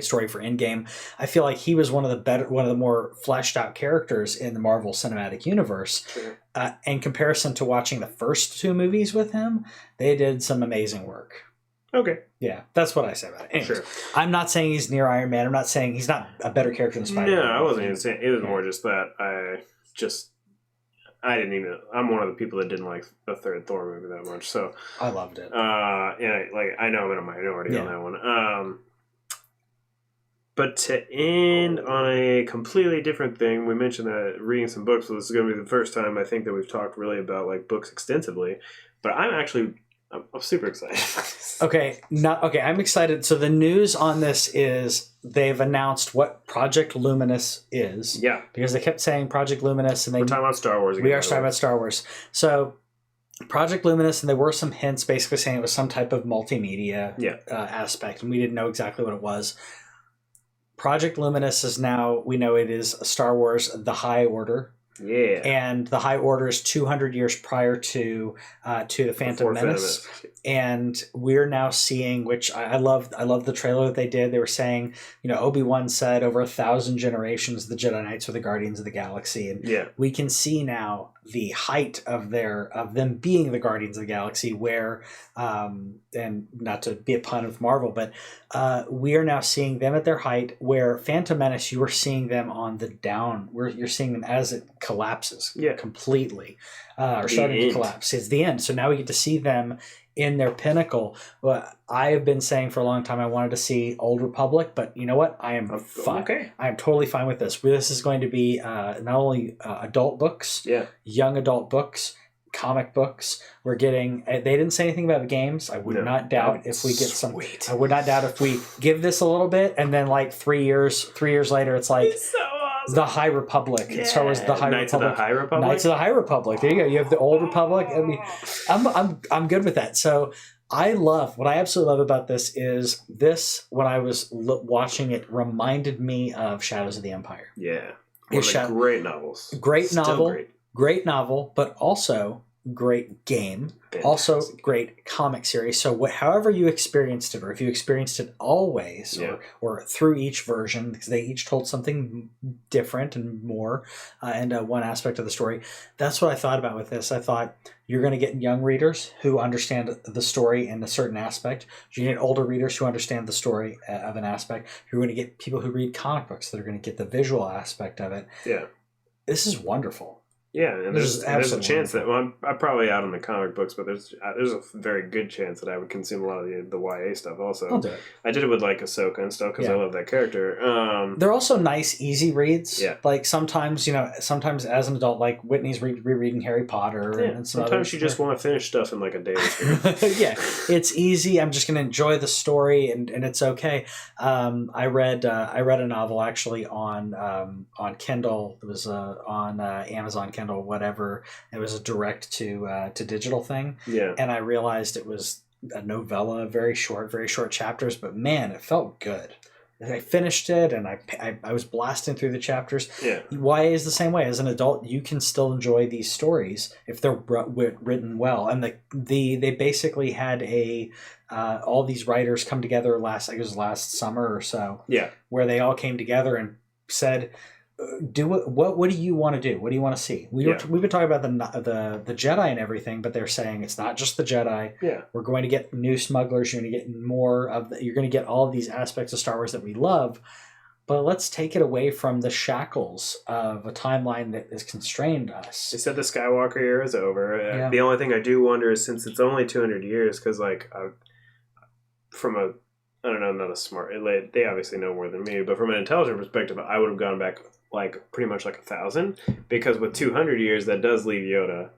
story for Endgame. I feel like he was one of the more fleshed out characters in the Marvel Cinematic Universe. Sure. In comparison to watching the first two movies with him, they did some amazing work. Okay. Yeah, that's what I say about it. Anyways, sure. I'm not saying he's near Iron Man. I'm not saying he's not a better character than Spider-Man. No, I wasn't even saying. It was more just that I'm one of the people that didn't like the third Thor movie that much. So I loved it. I know I'm in a minority on that one. But to end on a completely different thing, we mentioned that reading some books. So this is going to be the first time I think that we've talked really about like books extensively. But I'm super excited. Okay, I'm excited. So the news on this is they've announced what Project Luminous is. Yeah, because they kept saying Project Luminous, and we're talking about Star Wars again. We are talking about Star Wars. So Project Luminous, and there were some hints basically saying it was some type of multimedia aspect, and we didn't know exactly what it was. Project Luminous is now, we know it is Star Wars The High Order. Yeah. And the High Order is 200 years prior to the Phantom Menace. And we're now seeing, which I love the trailer that they did. They were saying, Obi-Wan said over 1,000 generations the Jedi Knights are the Guardians of the Galaxy. And we can see now the height of them being the Guardians of the Galaxy, where and not to be a pun of Marvel, but we are now seeing them at their height, where Phantom Menace, you were seing them on the down, where you're seeing them as it collapses completely, or starting to collapse. It's the end. So now we get to see them in their pinnacle. Well, I have been saying for a long time I wanted to see Old Republic, but you know what? I am fine. Okay. I am totally fine with this. This is going to be not only adult books, young adult books, comic books. We're getting. They didn't say anything about the games. I would not doubt if we get some. I would not doubt if we give this a little bit, and then like 3 years later, it's like. It's so awesome. The High Republic. Yeah. Star Wars: The High Knights Republic. Of the High Republic. Knights of the High Republic. There you go. You have the Old Republic. I mean, I'm good with that. So what I absolutely love about this is this. When I was watching it, reminded me of Shadows of the Empire. Yeah, one of the great novels. Great novel, but also great game. Fantastic. Also great comic series. So however you experienced it, or if you experienced it always, or through each version, because they each told something different and more, and one aspect of the story. That's what I thought about with this. I thought you're going to get young readers who understand the story in a certain aspect. You're going to get older readers who understand the story of an aspect. You're going to get people who read comic books that are going to get the visual aspect of it. Yeah. This is wonderful. Yeah, and there's a chance that I'm probably out on the comic books, but there's a very good chance that I would consume a lot of the YA stuff also. I'll do it. I did it with like Ahsoka and stuff because I love that character. They're also nice, easy reads. Yeah. Like sometimes as an adult, like Whitney's rereading Harry Potter. Yeah. And sometimes you just want to finish stuff in like a day or two. Yeah, it's easy. I'm just going to enjoy the story, and it's okay. I read a novel actually on Kindle. It was on Amazon Kindle. Whatever, it was a direct to digital thing, and I realized it was a novella, very short chapters, but man, it felt good. I finished it, and I was blasting through the chapters. YA is the same way. As an adult, you can still enjoy these stories if they're written well, and they basically had all these writers come together last summer or so, where they all came together and said, what do you want to do? What do you want to see? We've been talking about the Jedi and everything, but they're saying it's not just the Jedi. Yeah, we're going to get new smugglers. You're going to get more of you're going to get all of these aspects of Star Wars that we love, but let's take it away from the shackles of a timeline that has constrained us. They said the Skywalker era is over. Yeah. The only thing I do wonder is, since it's only 200 years, because I don't know, not a smart. They obviously know more than me, but from an intelligent perspective, I would have gone back like pretty much like 1,000, because with 200 years, that does leave Yoda.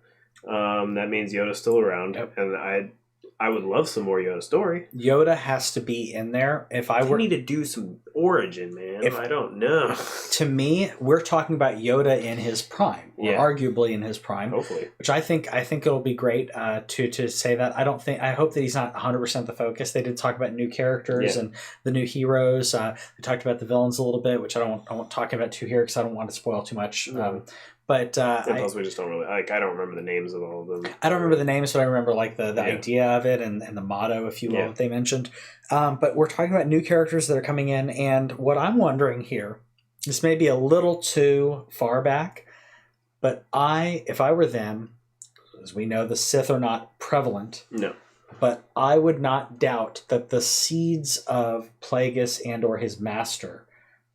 That means Yoda's still around, and I would love some more Yoda story. Yoda has to be in there. If I need to do some origin, man. I don't know. To me, we're talking about Yoda in his prime, or arguably in his prime. Hopefully, which I think it'll be great to say that. I hope that he's not 100% the focus. They did talk about new characters and the new heroes. They talked about the villains a little bit, which I won't talk about too here because I don't want to spoil too much. But plus we just don't really I don't remember the names of all of them. I don't remember the names, but I remember like the idea of it and the motto, if you will, that they mentioned. But we're talking about new characters that are coming in, and what I'm wondering here, this may be a little too far back, but if I were them, as we know, the Sith are not prevalent. No. But I would not doubt that the seeds of Plagueis and or his master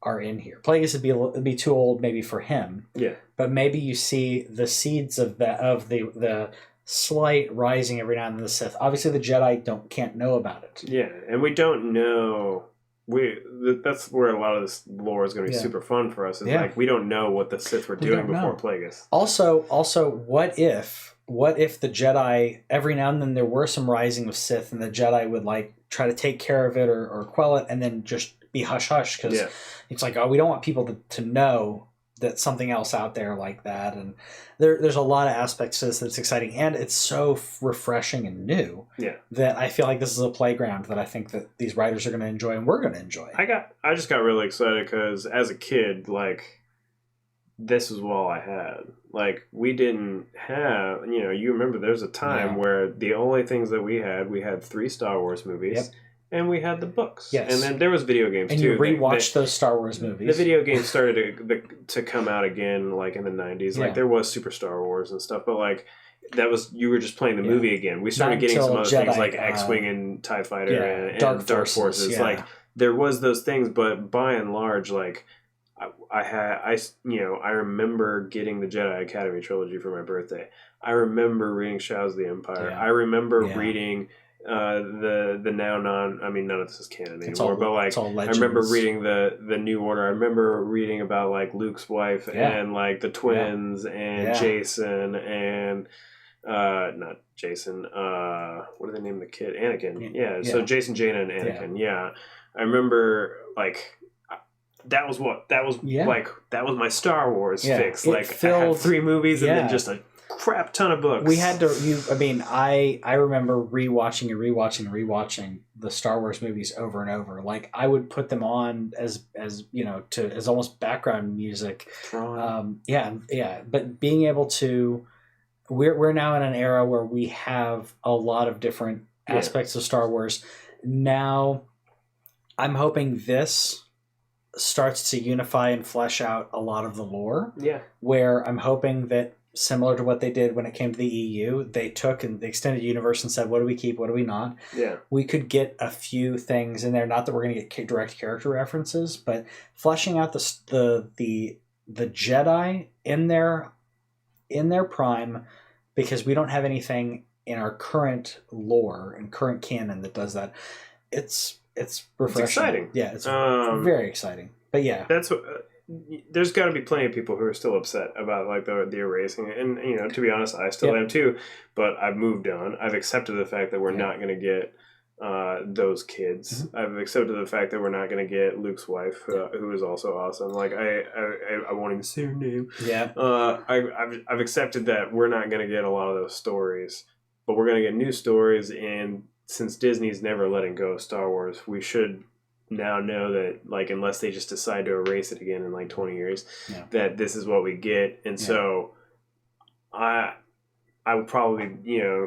are in here. Plagueis would be too old maybe for him. Yeah. But maybe you see the seeds of the slight rising every now and then of the Sith. Obviously the Jedi can't know about it. Yeah, and we don't know that's where a lot of this lore is going to be super fun for us. Is like we don't know what the Sith were doing before Plagueis. Also, what if the Jedi, every now and then there were some rising of Sith, and the Jedi would like try to take care of it or quell it, and then just be hush hush because it's like, oh, we don't want people to know that something else out there like that. And there's a lot of aspects to this that's exciting, and it's so refreshing and new that I feel like this is a playground that I think that these writers are going to enjoy and we're going to enjoy. I just got really excited because as a kid, like, this is all I had. Like, we didn't have, you remember there's a time where the only things that we had 3 Star Wars movies. And we had the books. Yes. And then there was video games, too. And you rewatched those Star Wars movies. The video games started to come out again, like, in the 90s. Like, there was Super Star Wars and stuff. But, like, you were just playing the movie again. We started getting some other things, like X-Wing and TIE Fighter and Dark Forces. Like, there was those things. But by and large, like, I remember getting the Jedi Academy trilogy for my birthday. I remember reading Shadows of the Empire. Yeah. I remember reading... the now none of this is canon anymore, but like I remember reading the New Order. I remember reading about like Luke's wife and like the twins and Jason and not Jason, what do they name the kid? Anakin. So Jason, Jaina, and Anakin. I remember like that was like my Star Wars fix. Like I had 3 movies and then just a crap ton of books. We had to. I remember rewatching the Star Wars movies over and over. Like I would put them on as almost background music. But being able to, we're now in an era where we have a lot of different aspects of Star Wars. Now, I'm hoping this starts to unify and flesh out a lot of the lore. Yeah. Where I'm hoping that, similar to what they did when it came to the EU, they took the extended universe and said, what do we keep, what do we not? Yeah. We could get a few things in there, not that we're going to get direct character references, but fleshing out the Jedi in their prime, because we don't have anything in our current lore and current canon that does that. It's refreshing. It's exciting. Yeah, it's very exciting. But yeah. That's what... there's got to be plenty of people who are still upset about like the erasing, and to be honest, I still am too. But I've moved on. I've accepted the fact that we're not going to get those kids. Mm-hmm. I've accepted the fact that we're not going to get Luke's wife, who is also awesome. Like I won't even say her name. Yeah. I've accepted that we're not going to get a lot of those stories, but we're going to get new stories. And since Disney's never letting go of Star Wars, we should now know that, like, unless they just decide to erase it again in like 20 years, that this is what we get. And so I will probably,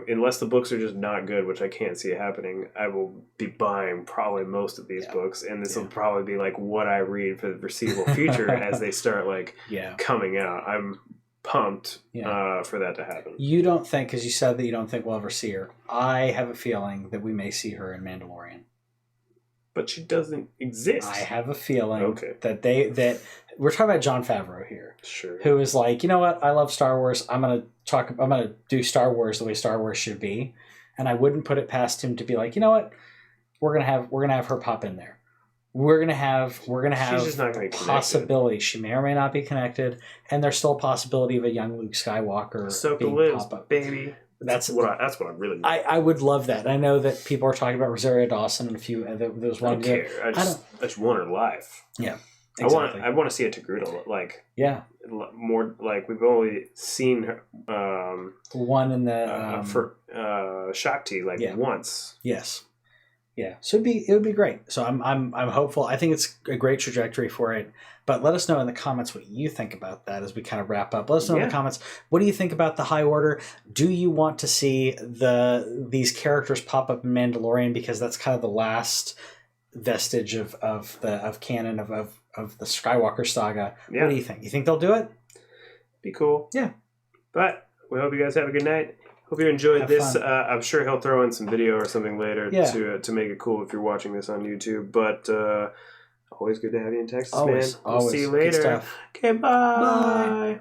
unless the books are just not good, which I can't see it happening, I will be buying probably most of these books, and this will probably be like what I read for the foreseeable future as they start like coming out. I'm pumped for that to happen. You don't think, because you said that you don't think we'll ever see her. I have a feeling that we may see her in Mandalorian. But she doesn't exist. I have a feeling that we're talking about Jon Favreau here. Sure. Who is like, you know what? I love Star Wars. I'm gonna do Star Wars the way Star Wars should be. And I wouldn't put it past him to be like, you know what? We're gonna have her pop in there. We're gonna have She's just not gonna be possibility. She may or may not be connected, and there's still a possibility of a young Luke Skywalker being pop up. Baby. That's what I really need. I would love that. I know that people are talking about Rosario Dawson and a few those one. I don't care. I just want her live. Yeah, exactly. I want to see a Togruta more like we've only seen her one in the for Shakti once. Yes. Yeah, so it would be great. So I'm hopeful. I think it's a great trajectory for it. But let us know in the comments what you think about that as we kind of wrap up. Let us know in the comments, what do you think about the High Order? Do you want to see these characters pop up in Mandalorian, because that's kind of the last vestige of canon of the Skywalker saga? Yeah. What do you think? You think they'll do it? Be cool. Yeah. But we hope you guys have a good night. Hope you enjoyed this. I'm sure he'll throw in some video or something later to make it cool if you're watching this on YouTube. But always good to have you in Texas, man. We'll see you later. Okay, bye.